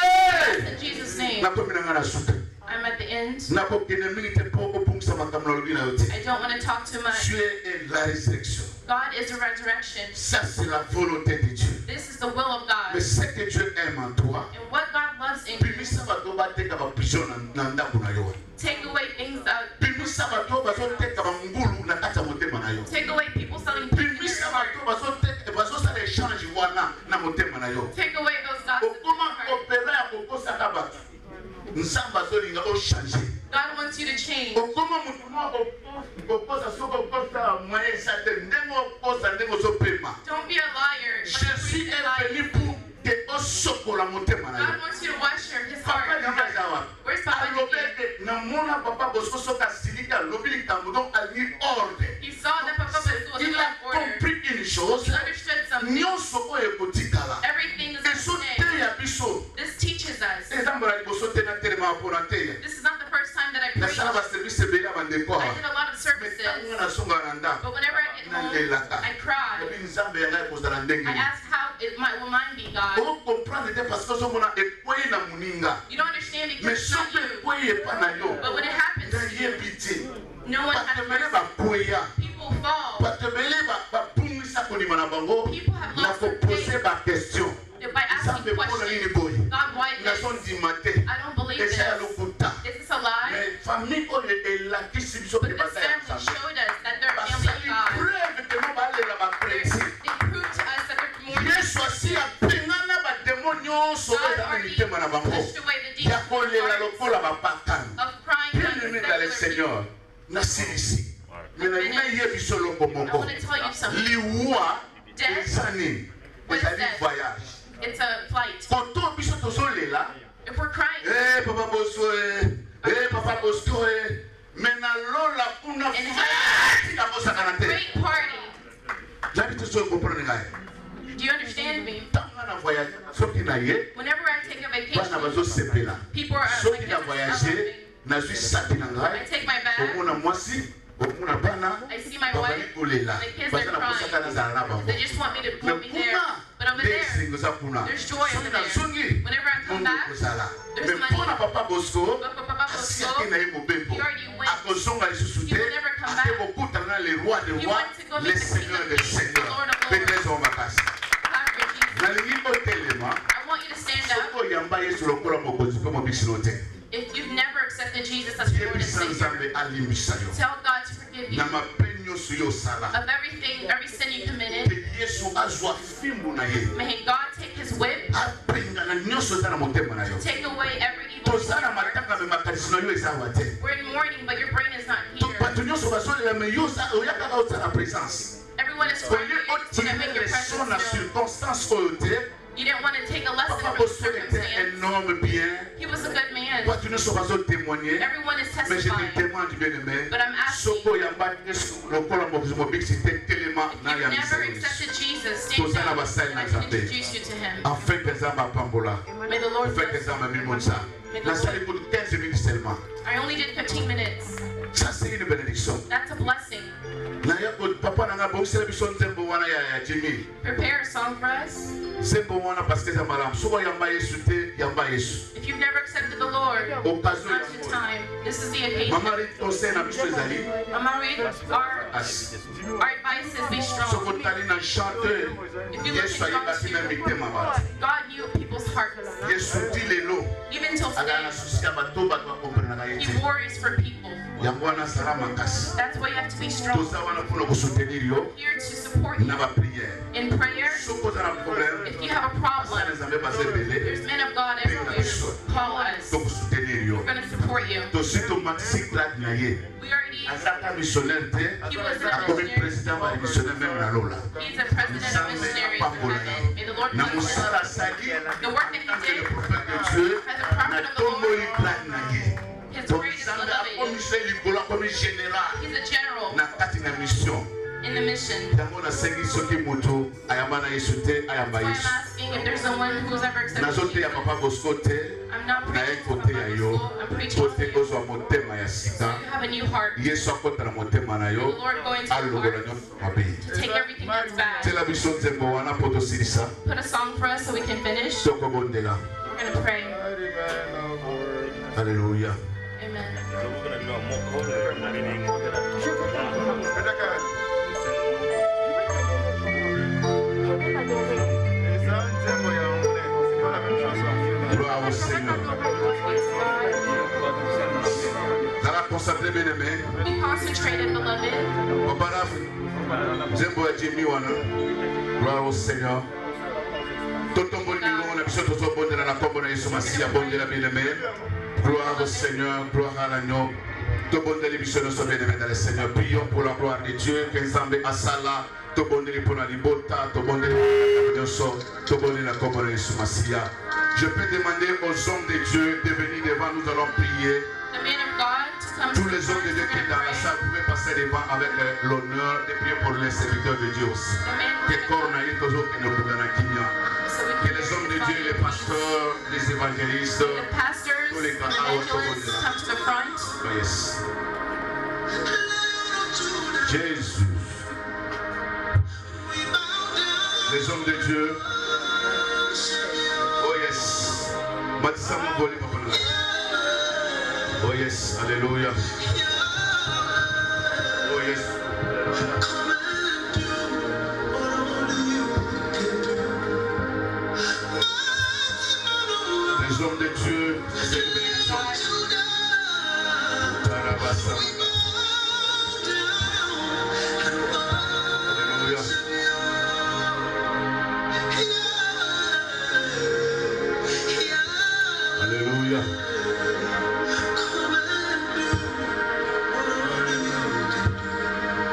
Speaker 10: In Jesus' name.
Speaker 2: nakomi na nga na suka
Speaker 10: I'm at the end.
Speaker 2: nakokende mingi te mpo kopungisa makambo na lobi na yo te.
Speaker 10: I don't want to talk too much.
Speaker 2: Tu es la résurrection.
Speaker 10: God is a resurrection.
Speaker 2: Ça c'est la volonté de Dieu.
Speaker 10: This is the will of God.
Speaker 2: Mais ce que Dieu aime en toi,
Speaker 10: And what God loves in you.
Speaker 2: bimisa bato bateka ba prison na ndako na yo.
Speaker 10: Take away things out.
Speaker 2: Bimisa bato bazoteka ba ngulu na kati ya motema na yo.
Speaker 10: Take away people selling things in
Speaker 2: Bimisa
Speaker 10: your
Speaker 2: bato
Speaker 10: heart.
Speaker 2: bazosala échange wana na motema na yo.
Speaker 10: Take away those gods in your
Speaker 2: Okoma
Speaker 10: heart.
Speaker 2: opera ya kokosaka bato. Nzambe azolinga ochange.
Speaker 10: God wants you to change.
Speaker 2: Okoma mutu moko okosa soko okosa moyen sate ndenge okosa ndenge ozopema.
Speaker 10: Don't be a liar. But
Speaker 2: Jésus
Speaker 10: be a
Speaker 2: est
Speaker 10: liar.
Speaker 2: venu pour que osokola motema na yo.
Speaker 10: God wants you to wash his heart.
Speaker 2: Papa nanga zawa.
Speaker 10: Where's Papa Diki?
Speaker 2: Alobeke na mona papa bosko soka silika lobi likambo donc a mis ordre.
Speaker 10: He saw that Papa Bosko was
Speaker 2: Il
Speaker 10: in
Speaker 2: a
Speaker 10: order.
Speaker 2: compris une chose.
Speaker 10: He understood something.
Speaker 2: Nyonso oyo ekotikala.
Speaker 10: Everything is the
Speaker 2: Eso
Speaker 10: same.
Speaker 2: te ya biso.
Speaker 10: This teaches us.
Speaker 2: Ezambo na liboso te na telema mpona te.
Speaker 10: This is not the first time that I preached.
Speaker 2: Nasala ba service ebele bandeko.
Speaker 10: I did a lot of services.
Speaker 2: Ntango nasonga na ndako.
Speaker 10: But whenever I get home,
Speaker 2: Nalelaka.
Speaker 10: I cry.
Speaker 2: Lobi nzambe yanga ekozala ndenge.
Speaker 10: I ask how will mine be, God.
Speaker 2: O comprendre te parce que ozomona ekwei na moninga.
Speaker 10: You don't understand it
Speaker 2: Mais
Speaker 10: because it's not
Speaker 2: soki
Speaker 10: you.
Speaker 2: ekwei epa na yo.
Speaker 10: But when it happens to you,
Speaker 2: Nayebi te.
Speaker 10: no one
Speaker 2: Bato
Speaker 10: has
Speaker 2: ebele
Speaker 10: mercy.
Speaker 2: bakweya.
Speaker 10: People fall.
Speaker 2: Bato ebele babungisa kondima na bango
Speaker 10: People have
Speaker 2: na
Speaker 10: lost their
Speaker 2: kopose
Speaker 10: faith
Speaker 2: baquestion.
Speaker 10: by
Speaker 2: Nzambe
Speaker 10: asking
Speaker 2: mpona nini
Speaker 10: questions.
Speaker 2: boye?
Speaker 10: God, why this?
Speaker 2: Nazondima te.
Speaker 10: I don't believe
Speaker 2: Eza ya
Speaker 10: this.
Speaker 2: lokuta.
Speaker 10: Is this a lie?
Speaker 2: Mais famille oyo elakisi biso
Speaker 10: But
Speaker 2: ke
Speaker 10: this
Speaker 2: baza ya
Speaker 10: family
Speaker 2: Nzambe.
Speaker 10: showed us that they're a family
Speaker 2: Basali
Speaker 10: of God.
Speaker 2: preuve ke no balela bakreti.
Speaker 10: They proved to us that they're more
Speaker 2: Yesu asi apengana bademo nyonso oyo eza na mitema na bango
Speaker 10: pushed away the demons
Speaker 2: ya kolela lokola bapakani.
Speaker 10: of crying
Speaker 2: Bien-aimé dans le
Speaker 10: like
Speaker 2: Seigneur, nasilisi. Mais nalinga yebi solo
Speaker 10: I
Speaker 2: komoko.
Speaker 10: want to tell you something.
Speaker 2: Liwa
Speaker 10: Death,
Speaker 2: eza nini?
Speaker 10: what is
Speaker 2: Ezali
Speaker 10: death?
Speaker 2: voyage.
Speaker 10: It's a flight.
Speaker 2: Koto biso tozolela.
Speaker 10: If we're crying,
Speaker 2: Papa Bosko Papa Bosko mais na lola kuna
Speaker 10: in
Speaker 2: fati na bosaka na te.
Speaker 10: great party.
Speaker 2: J'habite sur le comprendre ngai.
Speaker 10: Do you understand me?
Speaker 2: Tanga na voyage soki na ye.
Speaker 10: Whenever I take a
Speaker 2: Bana
Speaker 10: vacation,
Speaker 2: bazosepela.
Speaker 10: people are
Speaker 2: Soki
Speaker 10: like,
Speaker 2: na voyage nazwi saki na
Speaker 10: I
Speaker 2: ngai.
Speaker 10: take my bag,
Speaker 2: Omona mwasi, omona bana.
Speaker 10: I see my
Speaker 2: Babali
Speaker 10: wife,
Speaker 2: kolela.
Speaker 10: the kids
Speaker 2: Baza
Speaker 10: are
Speaker 2: na posaka na zala na
Speaker 10: crying.
Speaker 2: bango.
Speaker 10: They just want me to put me there. But over
Speaker 2: Nde
Speaker 10: there,
Speaker 2: esengo za kuna.
Speaker 10: there's joy over
Speaker 2: Soki na
Speaker 10: there.
Speaker 2: zongi.
Speaker 10: Whenever I come
Speaker 2: Mungu
Speaker 10: back,
Speaker 2: kozala.
Speaker 10: there's
Speaker 2: Mais
Speaker 10: money.
Speaker 2: mpona Papa Bosko,
Speaker 10: But for Papa
Speaker 2: asi
Speaker 10: Bosko,
Speaker 2: ake na ye mobembo.
Speaker 10: he already went.
Speaker 2: Akozonga lisusu
Speaker 10: He
Speaker 2: te.
Speaker 10: will never come
Speaker 2: Ake
Speaker 10: back.
Speaker 2: kokutana na le roi des
Speaker 10: He
Speaker 2: rois,
Speaker 10: went to go
Speaker 2: le
Speaker 10: meet the
Speaker 2: seigneur
Speaker 10: King
Speaker 2: des
Speaker 10: of Kings, the
Speaker 2: seigneurs.
Speaker 10: Lord of Lords.
Speaker 2: Pétresse wa makasi.
Speaker 10: Clap for Jesus.
Speaker 2: Nalingi otelema.
Speaker 10: I want you to stand up.
Speaker 2: Soko yamba Yesu lokola mokonzi mpe mobikisi no te.
Speaker 10: If you've never accepted Jesus as your Lord and
Speaker 2: Yebisa
Speaker 10: Savior,
Speaker 2: Nzambe alimbisa yo.
Speaker 10: tell God to forgive you
Speaker 2: Na mabe nyonso yo osala.
Speaker 10: of everything, every sin you committed.
Speaker 2: Ke Yesu azwa fimbu na ye.
Speaker 10: May God take his whip,
Speaker 2: Apenga na nyonso eza na motema na yo.
Speaker 10: take away every evil in
Speaker 2: Toza na
Speaker 10: your heart.
Speaker 2: matanga me makanisi na yo eza awa te.
Speaker 10: We're in mourning, but your brain is not here.
Speaker 2: Bato nyonso bazolela me yo oya kaka osala présence.
Speaker 10: Everyone is crying.
Speaker 2: Oye
Speaker 10: You didn't make your
Speaker 2: otire leson na
Speaker 10: presence known.
Speaker 2: circonstance oyo te.
Speaker 10: You didn't want to take a lesson
Speaker 2: Papa
Speaker 10: from the
Speaker 2: Bosko était
Speaker 10: circumstance.
Speaker 2: un homme bien.
Speaker 10: He was a good man.
Speaker 2: Bato nyonso bazotémoigner.
Speaker 10: Everyone is
Speaker 2: Mais je te
Speaker 10: testifying.
Speaker 2: témoigne du bien-aimé.
Speaker 10: But I'm asking,
Speaker 2: Soko yamba Yesu lokola mobikisi te telema na
Speaker 10: you've
Speaker 2: ya
Speaker 10: never
Speaker 2: misala.
Speaker 10: accepted Jesus, stand
Speaker 2: Tozala
Speaker 10: up
Speaker 2: basali
Speaker 10: and
Speaker 2: na
Speaker 10: I can
Speaker 2: Nzambe.
Speaker 10: introduce you to him.
Speaker 2: Afin que Nzambe apambola.
Speaker 10: May the Lord
Speaker 2: Afin que
Speaker 10: bless you.
Speaker 2: Nzambe mimonza. Nasali pour 15 minutes seulement.
Speaker 10: I only did 15 minutes.
Speaker 2: Ça c'est une bénédiction.
Speaker 10: That's a blessing.
Speaker 2: Na yako papa nanga bosela biso nzembo wana ya Jimmy.
Speaker 10: Prepare a song for us.
Speaker 2: Nzembo wana parce que za malamu. Soko yamba Yesu te yamba Yesu.
Speaker 10: If you've never accepted the Lord,
Speaker 2: Occasion
Speaker 10: now's the time. This is the occasion.
Speaker 2: Mama ri tose na biso ezali.
Speaker 10: Mama, read our
Speaker 2: Asi.
Speaker 10: advice is be strong.
Speaker 2: Soko tali na chanteur. Yesu ayebaki na mitema bato.
Speaker 10: God knew people's hearts.
Speaker 2: Yesu ti lelo.
Speaker 10: Even till
Speaker 2: Ala na
Speaker 10: today,
Speaker 2: susi ya bato bato bakomprenaka ye
Speaker 10: he
Speaker 2: te.
Speaker 10: worries for people.
Speaker 2: Yango wana sala makasi.
Speaker 10: That's why you have to be strong.
Speaker 2: Toza wana mpona kosoutenir yo
Speaker 10: Here to support you
Speaker 2: na bapriere.
Speaker 10: in prayer.
Speaker 2: Soki oza na problème,
Speaker 10: If you have a
Speaker 2: asala
Speaker 10: problem,
Speaker 2: Nzambe baza ebele
Speaker 10: there's men of God everywhere. Call us.
Speaker 2: tokosoutenir yo.
Speaker 10: We're going to support you.
Speaker 2: Tosi tomatisi grade na ye.
Speaker 10: We already
Speaker 1: Azaka missionnaire comme président va missionnaire même na lola.
Speaker 10: He's a president of missionaries in heaven. May the Lord bless him. The work that he did as a prophet of the Lord, his greatest beloved. He's a general in the mission. That's why I'm asking if there's someone who's ever accepted Jesus. I'm not preaching for Papa Bosco, I'm preaching for you. So you have a new heart. The Lord go into your heart to take everything that's bad. Put a song for us so we can finish. We're going to pray.
Speaker 1: Hallelujah.
Speaker 10: Amen.
Speaker 1: Gloire au Seigneur.
Speaker 10: Be concentrated, beloved.
Speaker 1: Gloire au Seigneur. Gloire au Seignor, gloire à l'agneau. Tout bon de l'émission de sauver les dans le Seigneur. Prions pour la gloire de Dieu. Que Nzambe asala. Tout bon de pour la libota. Tout bon de tout bon de la commune de Soumassia. Je peux demander aux hommes de Dieu de venir devant nous. Allons prier. Tous les hommes de Dieu qui sont dans la salle, vous pouvez passer devant avec l'honneur de prier pour les serviteurs de Dieu aussi. Que les hommes de Dieu, les pasteurs, les évangélistes, tous les grands
Speaker 10: come to the front.
Speaker 1: Oh yes. Jésus. Les hommes de Dieu. Oh yes. Oh yes. Alléluia. Oh yes. Les hommes de Dieu, c'est une bénédiction. Alléluia. Alléluia.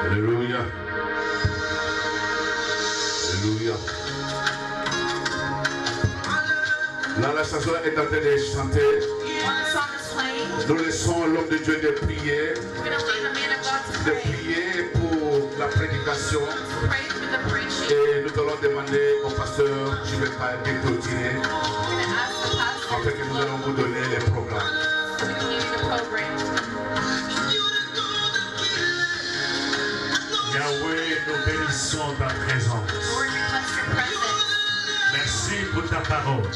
Speaker 1: Alléluia. Alléluia. Là, la chanson est en train de chanter. Nous laissons l'homme de Dieu de prier. De prier pour la prédication. Et nous allons demander au pasteur Gilbert de clôturer. Afin que nous allons vous donner les programmes.
Speaker 11: Yahweh, nous bénissons ta présence. Merci pour ta parole.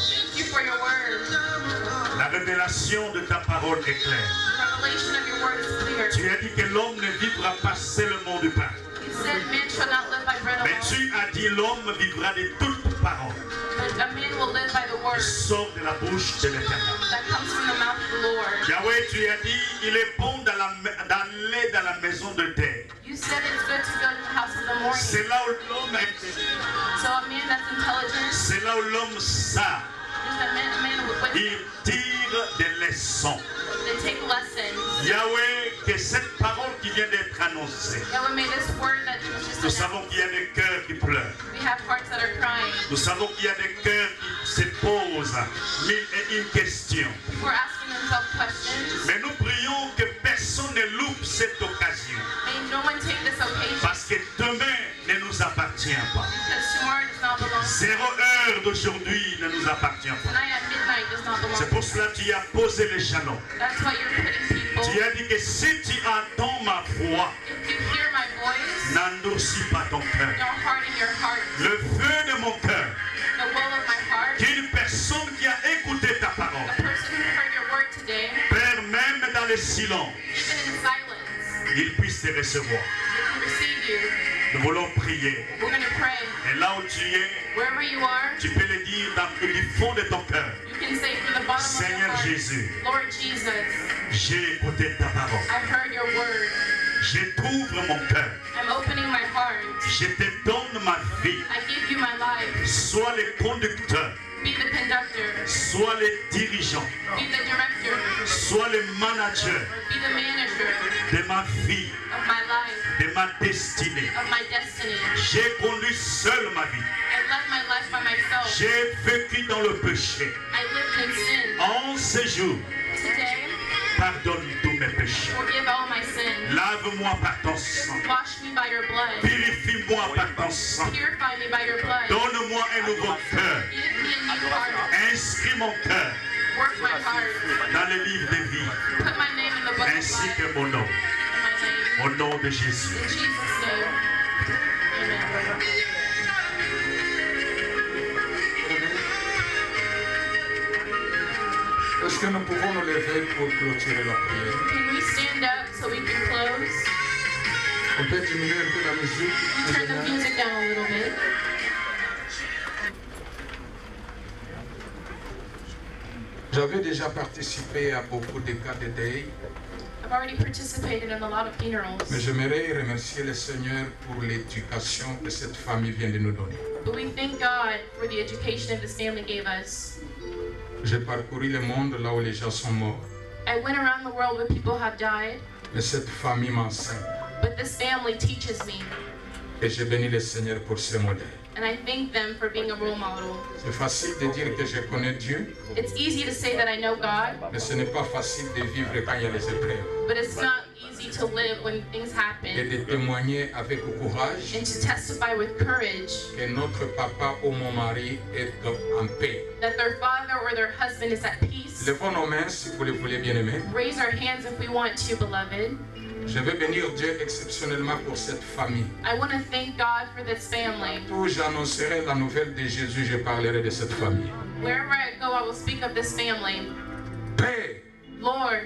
Speaker 11: La révélation de ta parole est claire. Tu as dit que l'homme ne vivra pas seulement du pain. Mais tu as dit l'homme vivra de toute parole qui sort de la bouche de l'Éternel. Yahweh, tu as dit il est bon d'aller dans la maison de terre. C'est là où l'homme est intelligent. C'est là où l'homme sait. Il tire des leçons. Yahweh, que cette parole qui vient d'être annoncée, nous savons qu'il y a des cœurs qui pleurent. Nous savons qu'il y a des cœurs qui se posent mille et une questions. Mais nous prions que personne ne loupe cette occasion. Parce que demain ne nous appartient pas. 0 heure d'aujourd'hui ne nous appartient pas. C'est pour cela que tu as posé les jalons. Tu as dit que si tu entends ma voix, n'endurcis pas ton cœur. Le feu de mon cœur, qu'une personne qui a écouté ta parole, Père, même dans le silence, il puisse te recevoir. Nous voulons prier. Et là où tu es, tu peux le dire du fond de ton cœur. Seigneur Jésus, j'ai écouté ta parole. Je t'ouvre mon cœur. Je te donne ma vie. Sois le conducteur sois les dirigeants, sois les managers de ma vie, de ma destinée. J'ai conduit seul ma vie. J'ai vécu dans le péché. En ce jour, pardonne tous mes péchés. Lave-moi par ton sang. Purifie-moi par ton sang. Donne-moi un nouveau cœur. Inscris mon cœur dans le livre de vie, ainsi que mon nom. Au nom de Jésus.
Speaker 9: Est-ce que nous pouvons nous lever pour clôturer la prière?
Speaker 4: Can we stand up so we can close?
Speaker 9: On peut diminuer un peu la musique.
Speaker 4: Turn the music down a little bit.
Speaker 9: J'avais déjà participé à beaucoup de cas de deuil.
Speaker 4: I've already participated in a lot of funerals.
Speaker 9: Mais j'aimerais remercier le Seigneur pour l'éducation que cette famille vient de nous donner.
Speaker 4: But we thank God for the education that this family gave us.
Speaker 9: J'ai parcouru le monde là où les gens sont morts.
Speaker 4: I went around the world where people have died.
Speaker 9: Mais cette famille m'enseigne.
Speaker 4: But this family teaches me.
Speaker 9: Et je bénis le Seigneur pour ce modèle.
Speaker 4: And I thank them for being a role model.
Speaker 9: C'est facile de dire que je connais Dieu.
Speaker 4: It's easy to say that I know God.
Speaker 9: Mais ce n'est pas facile de vivre quand il y a les épreuves.
Speaker 4: But it's not easy to live when things happen.
Speaker 9: Et de témoigner avec courage.
Speaker 4: And to testify with courage.
Speaker 9: Que notre papa ou mon mari est en paix.
Speaker 4: That their father or their husband is at peace.
Speaker 9: Levons nos mains si vous le voulez bien aimer.
Speaker 4: Raise our hands if we want to, beloved.
Speaker 9: Je vais bénir Dieu exceptionnellement pour cette famille.
Speaker 4: I want to thank God for this family.
Speaker 9: Où j'annoncerai la nouvelle de Jésus, je parlerai de cette famille.
Speaker 4: Wherever I go, I will speak of this family.
Speaker 9: Père,
Speaker 4: Lord,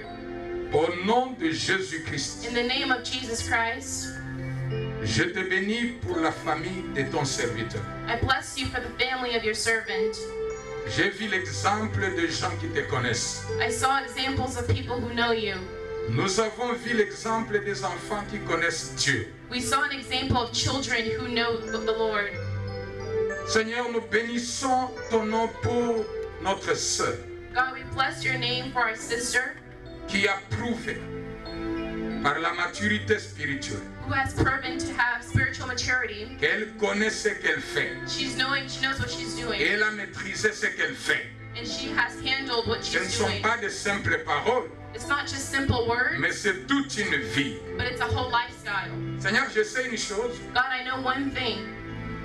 Speaker 9: au nom de Jésus-Christ,
Speaker 4: in the name of Jesus Christ,
Speaker 9: je te bénis pour la famille de ton serviteur.
Speaker 4: I bless you for the family of your servant.
Speaker 9: J'ai vu l'exemple de gens qui te connaissent.
Speaker 4: I saw examples of people who know you.
Speaker 9: Nous avons vu l'exemple des enfants qui connaissent Dieu.
Speaker 4: We saw an example of children who know the Lord.
Speaker 9: Seigneur, nous bénissons ton nom pour notre sœur.
Speaker 4: God, we bless your name for our sister.
Speaker 9: Qui a prouvé par la maturité spirituelle.
Speaker 4: Who has proven to have spiritual maturity.
Speaker 9: Qu'elle connaît ce qu'elle fait.
Speaker 4: She knows what she's doing.
Speaker 9: Et elle a maîtrisé ce qu'elle fait.
Speaker 4: And she has handled what she's doing.
Speaker 9: Ce ne sont pas de simples paroles.
Speaker 4: It's not just simple words.
Speaker 9: Mais c'est toute une vie.
Speaker 4: But it's a whole lifestyle.
Speaker 9: Seigneur, je sais une chose.
Speaker 4: God, I know one thing.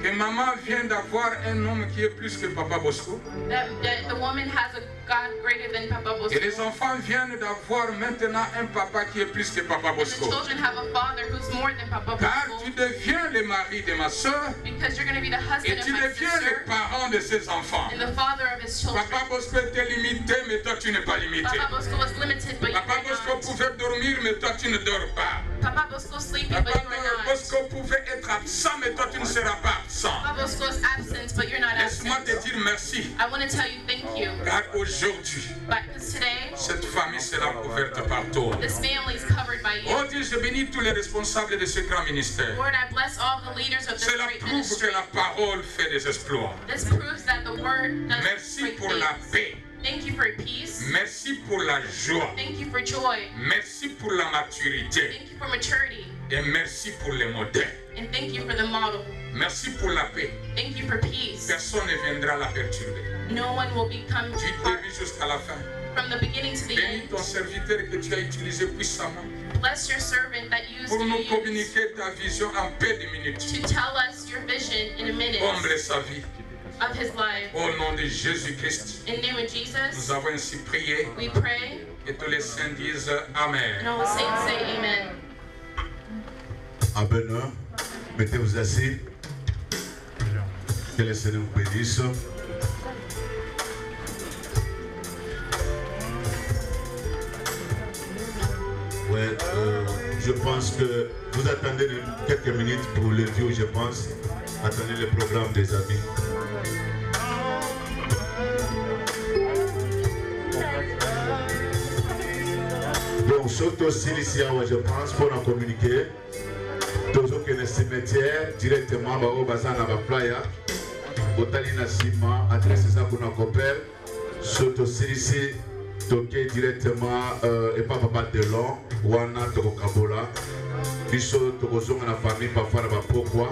Speaker 9: Que maman vient d'avoir un homme qui est plus que Papa Bosco.
Speaker 4: That the woman has a God greater than Papa Bosco.
Speaker 9: Et les enfants viennent d'avoir maintenant un papa qui est plus que Papa Bosco.
Speaker 4: And the children have a father who's more than Papa Bosco.
Speaker 9: Car tu deviens le mari de ma soeur.
Speaker 4: Because you're going to be the husband of my sister.
Speaker 9: Et tu deviens le parent de ses enfants.
Speaker 4: And the father of his children.
Speaker 9: Papa Bosco était limité, mais toi tu n'es pas limité.
Speaker 4: Papa Bosco was limited, but
Speaker 9: Papa Bosco pouvait dormir, mais toi tu ne dors pas.
Speaker 4: Papa Bosco sleeping, but you are not.
Speaker 9: Papa Bosco pouvait être absent, mais toi tu ne seras pas absent.
Speaker 4: Papa Bosco is absent, but you're not absent.
Speaker 9: Laisse-moi te dire merci.
Speaker 4: I want to tell you thank you.
Speaker 9: Car aujourd'hui,
Speaker 4: today,
Speaker 9: cette famille sera couverte par toi.
Speaker 4: This family is covered by you.
Speaker 9: Oh Dieu, je bénis tous les responsables de ce grand ministère.
Speaker 4: Lord, I bless all the leaders of this great
Speaker 9: ministry. Cela prouve
Speaker 4: que
Speaker 9: la parole fait des exploits.
Speaker 4: This proves that the word does
Speaker 9: Merci pour la paix.
Speaker 4: Thank you for peace.
Speaker 9: Merci pour la joie.
Speaker 4: Thank you for joy.
Speaker 9: Merci pour la maturité.
Speaker 4: Thank you for maturity.
Speaker 9: Et merci pour les modèles.
Speaker 4: And thank you for the model.
Speaker 9: Merci pour la paix.
Speaker 4: Thank you for peace.
Speaker 9: Personne ne viendra la perturber.
Speaker 4: No one will become
Speaker 9: du début jusqu'à la fin.
Speaker 4: From the beginning to the
Speaker 9: Bénis
Speaker 4: end.
Speaker 9: ton serviteur que tu as utilisé puissamment.
Speaker 4: Bless your servant that used
Speaker 9: pour nous communiquer ta vision en peu de minutes.
Speaker 4: To tell us your vision in a minute.
Speaker 9: Comble sa vie.
Speaker 4: Of his life.
Speaker 9: Au nom de Jésus-Christ.
Speaker 4: In the name of Jesus.
Speaker 9: Nous avons ainsi prié.
Speaker 4: We pray.
Speaker 9: Et tous les saints disent Amen.
Speaker 4: And all the saints say Amen.
Speaker 1: Amen. Mettez-vous assis. Que le Seigneur vous bénisse. Ouais, je pense que vous attendez quelques minutes pour le vieux, je pense. Attendez le programme des amis. Donc, surtout ici, je pense, pour en communiquer. Tous ceux qui sont dans le cimetière, directement, au bazar, à la playa, au Talina Sima, adressez ça pour nos copains.
Speaker 10: Soto Sirisi, toqué directement, et pas papa de l'an, Wana Toko Kabola. Biso Tokozonga na famille, parfois là pourquoi.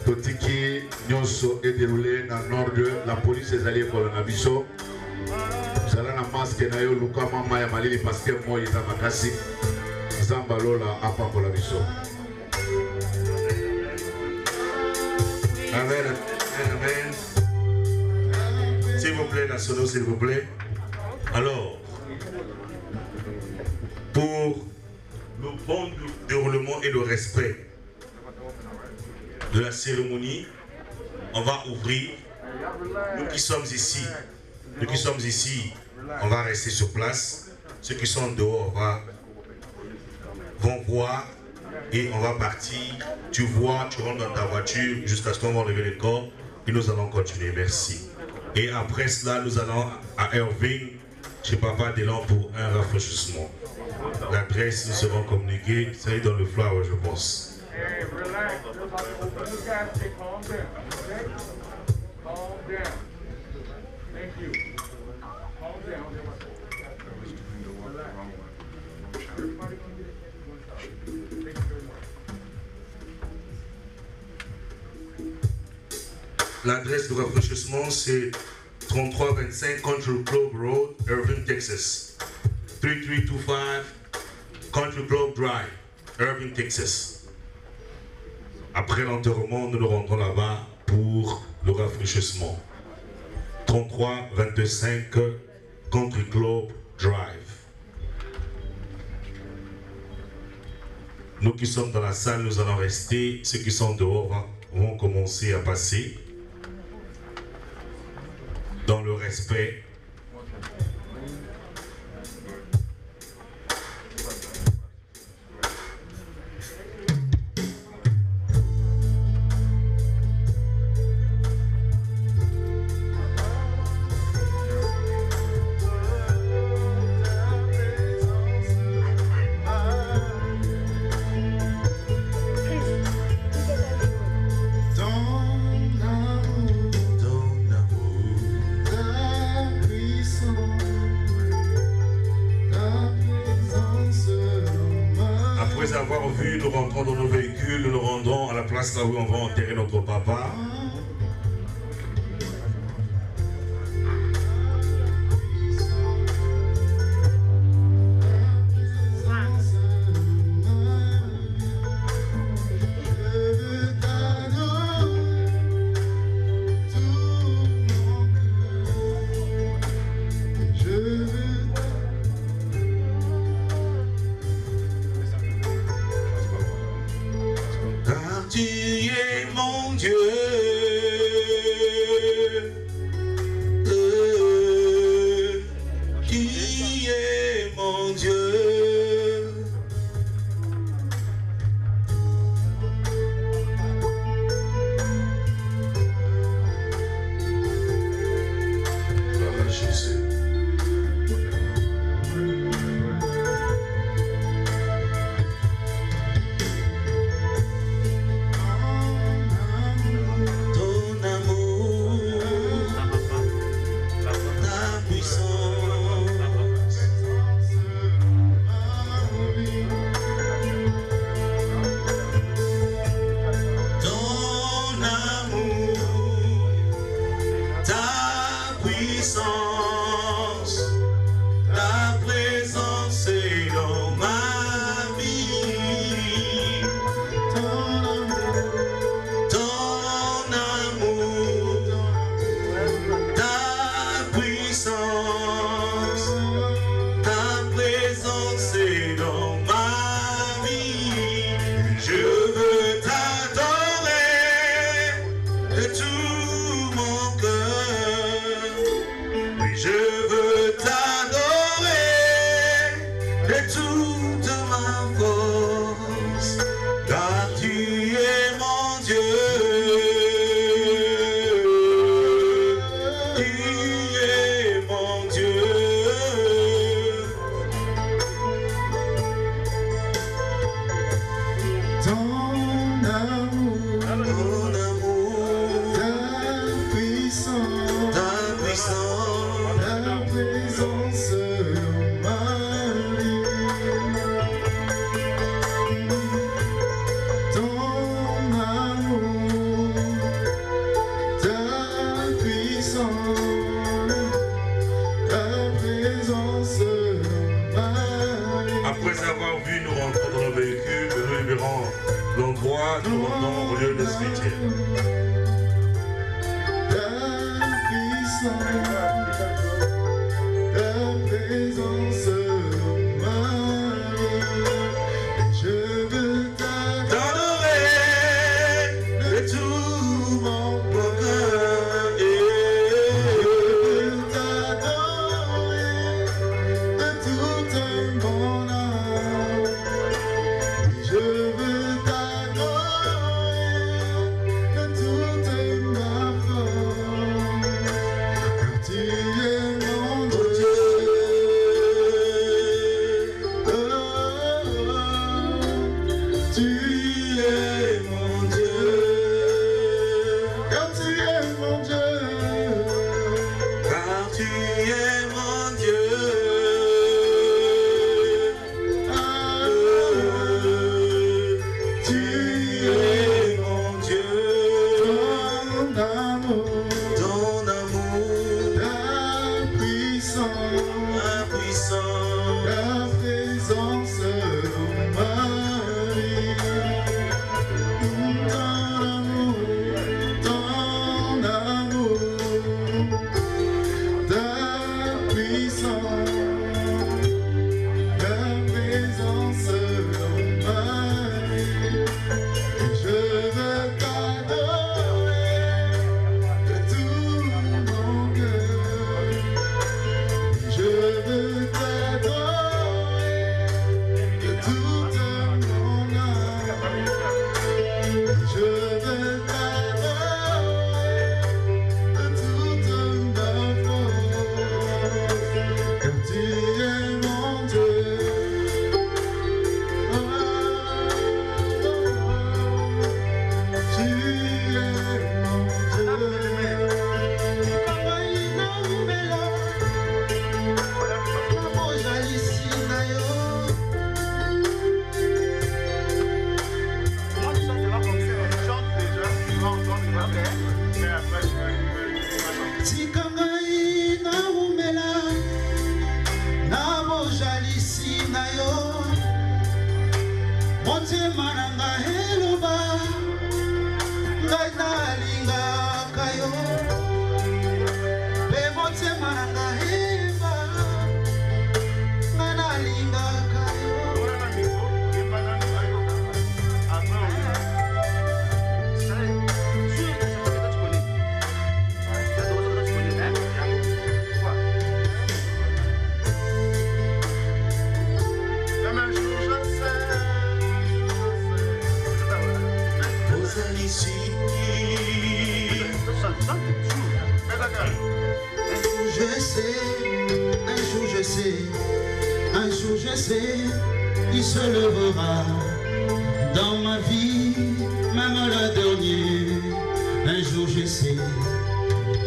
Speaker 10: Totiki, Nyonso est déroulé dans le nord de la police des alliés pour la Biso. Zala na masque na yo luka mama ya malili parce que moi il est à makasi. Zambalola apa pour la Biso.
Speaker 1: Amen. Amen. S'il vous plaît, nationaux, s'il vous plaît. Alors, pour le bon déroulement et le respect de la cérémonie, on va ouvrir. Nous qui sommes ici, on va rester sur place. Ceux qui sont dehors vont voir et on va partir. Tu vois, tu rentres dans ta voiture jusqu'à ce qu'on va lever le corps et nous allons continuer. Merci. Et après cela, nous allons à Irving, chez Papa Delan pour un rafraîchissement. L'adresse nous sera communiquée, ça est dans le flower, je pense. L'adresse de rafraîchissement, c'est 3325 Country Club Road, Irving, Texas. 3325 Country Club Drive, Irving, Texas. Après l'enterrement, nous nous rendrons là-bas pour le rafraîchissement. 3325 Country Club Drive. Nous qui sommes dans la salle, nous allons rester. Ceux qui sont dehors vont commencer à passer dans le respect. Après avoir vu, nous rentrons dans nos véhicules, nous nous rendons à la place là où on va enterrer notre papa. Je
Speaker 12: présence en ma vie. Ton amour, ta puissance, ta présence en ma vie.
Speaker 1: Après avoir vu, nous rentrons dans le véhicule, nous libérons l'endroit, nous revenons au lieu de cimetière.
Speaker 12: Ta présence en ma vie, et je veux t'adorer de tout mon cœur, et je veux t'adorer de toute mon âme, et je veux t'adorer de toute ma force. Tu es mon Dieu, tu es mon Dieu, car tu es mon Dieu, car tu es mon Dieu. Tu es mon Dieu, ton amour. Ta puissance, ta présence en ma vie. Ton amour, ta puissance, ta présence en ma vie. Et je veux t'adorer de tout mon cœur. Je veux t'adorer de toute mon âme. Je veux t'adorer de toute ma force. Car tu es mon Dieu. Tu es mon Dieu. Tikangai na umela na bojalisi na yo, motema na ngai eloba ngai nalingaka yo, mpe motema na ngai eba ngai nalingaka yo. Un jour je sais, il se lèvera dans ma vie, même le dernier. Un jour je sais, un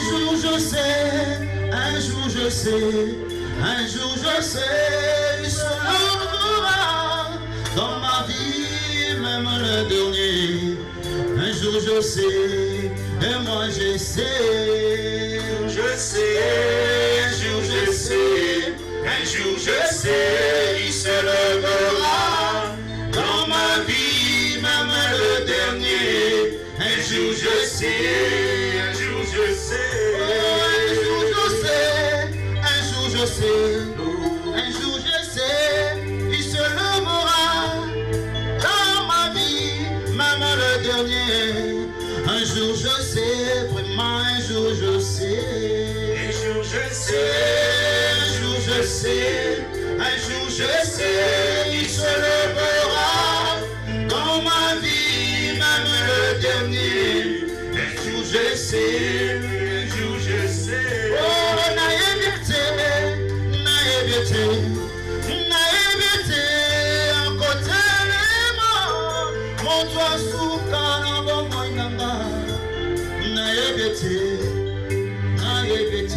Speaker 12: jour je sais, un jour je sais, un jour je sais, il se lèvera dans ma vie, même le dernier. Un jour je sais, et moi je sais, un jour je sais, un jour je sais, il se lèvera dans ma vie, même le dernier. Un jour je sais, un jour je sais, un jour je sais, un jour je sais, un jour je sais, il se lèvera dans ma vie, même le dernier. Un jour je sais, vraiment un jour je sais, un jour je sais, un jour je sais, un jour je sais, il se lèvera dans ma vie, même le dernier. Un jour je sais, un jour je sais. Oh, naïveté, naïveté, naïveté, en côté les morts, mon toit sous canard, bon moinanga, naïveté, naïveté. Oh,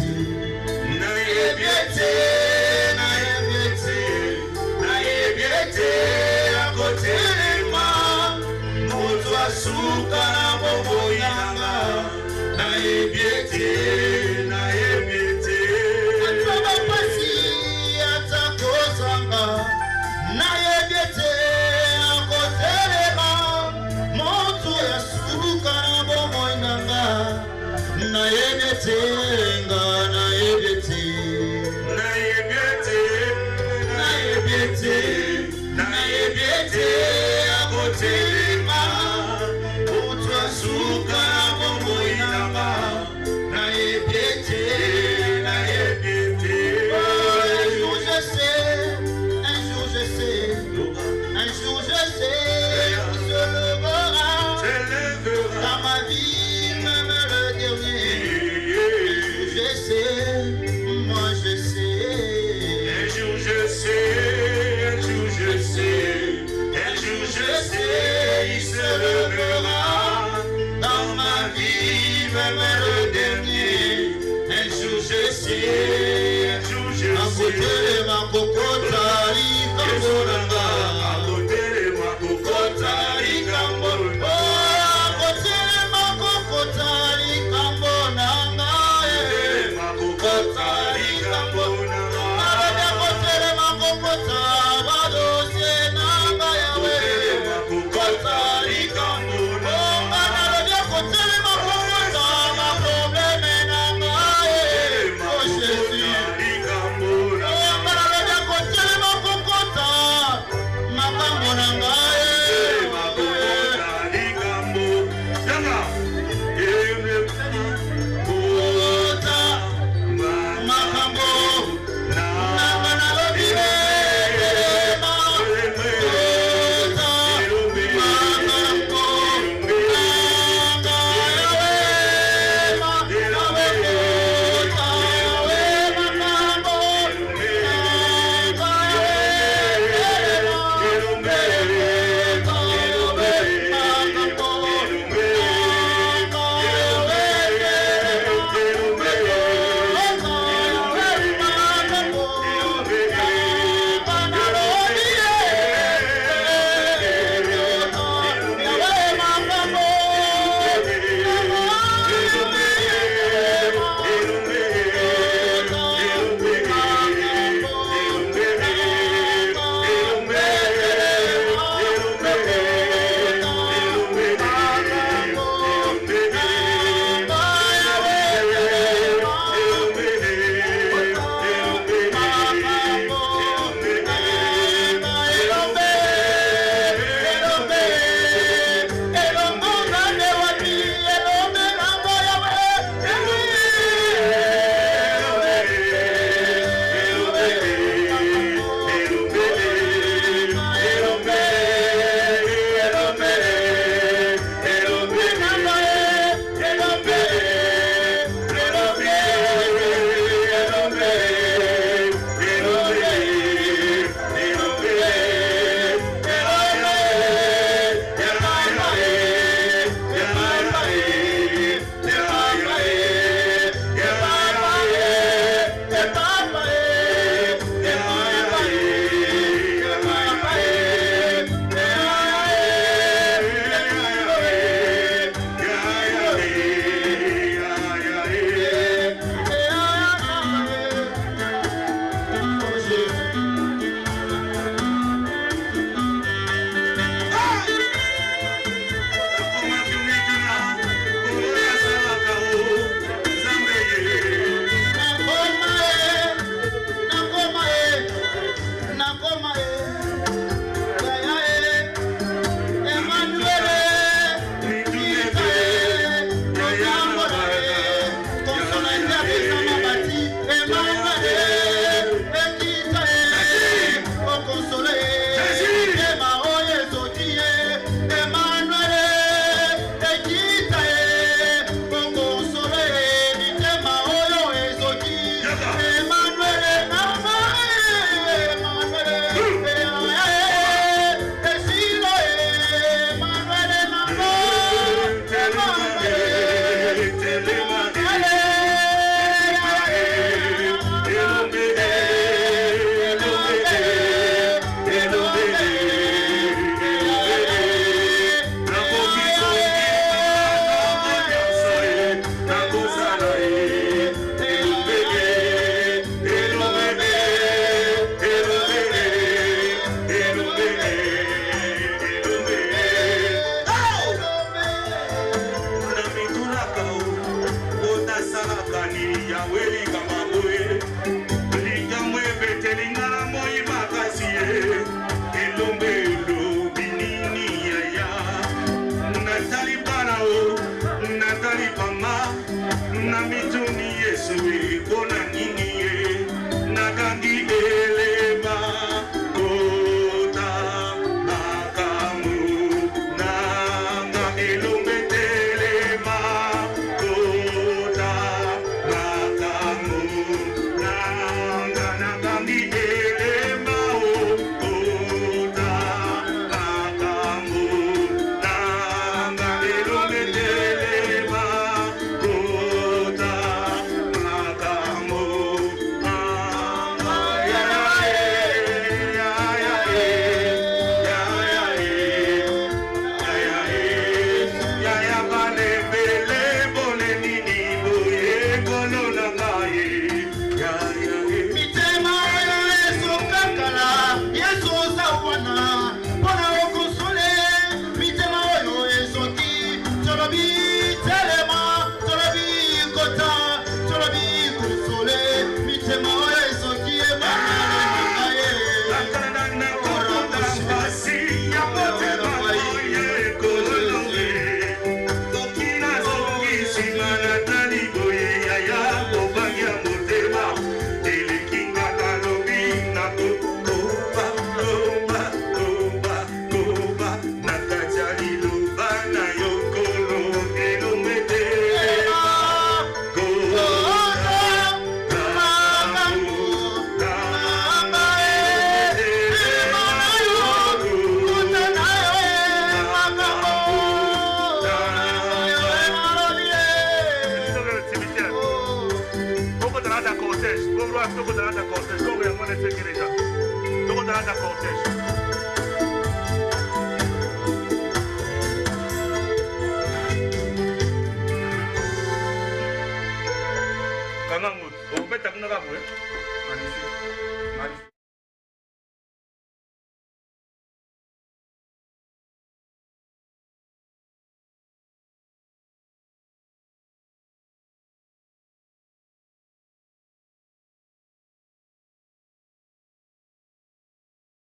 Speaker 11: Magnifique. Magnifique.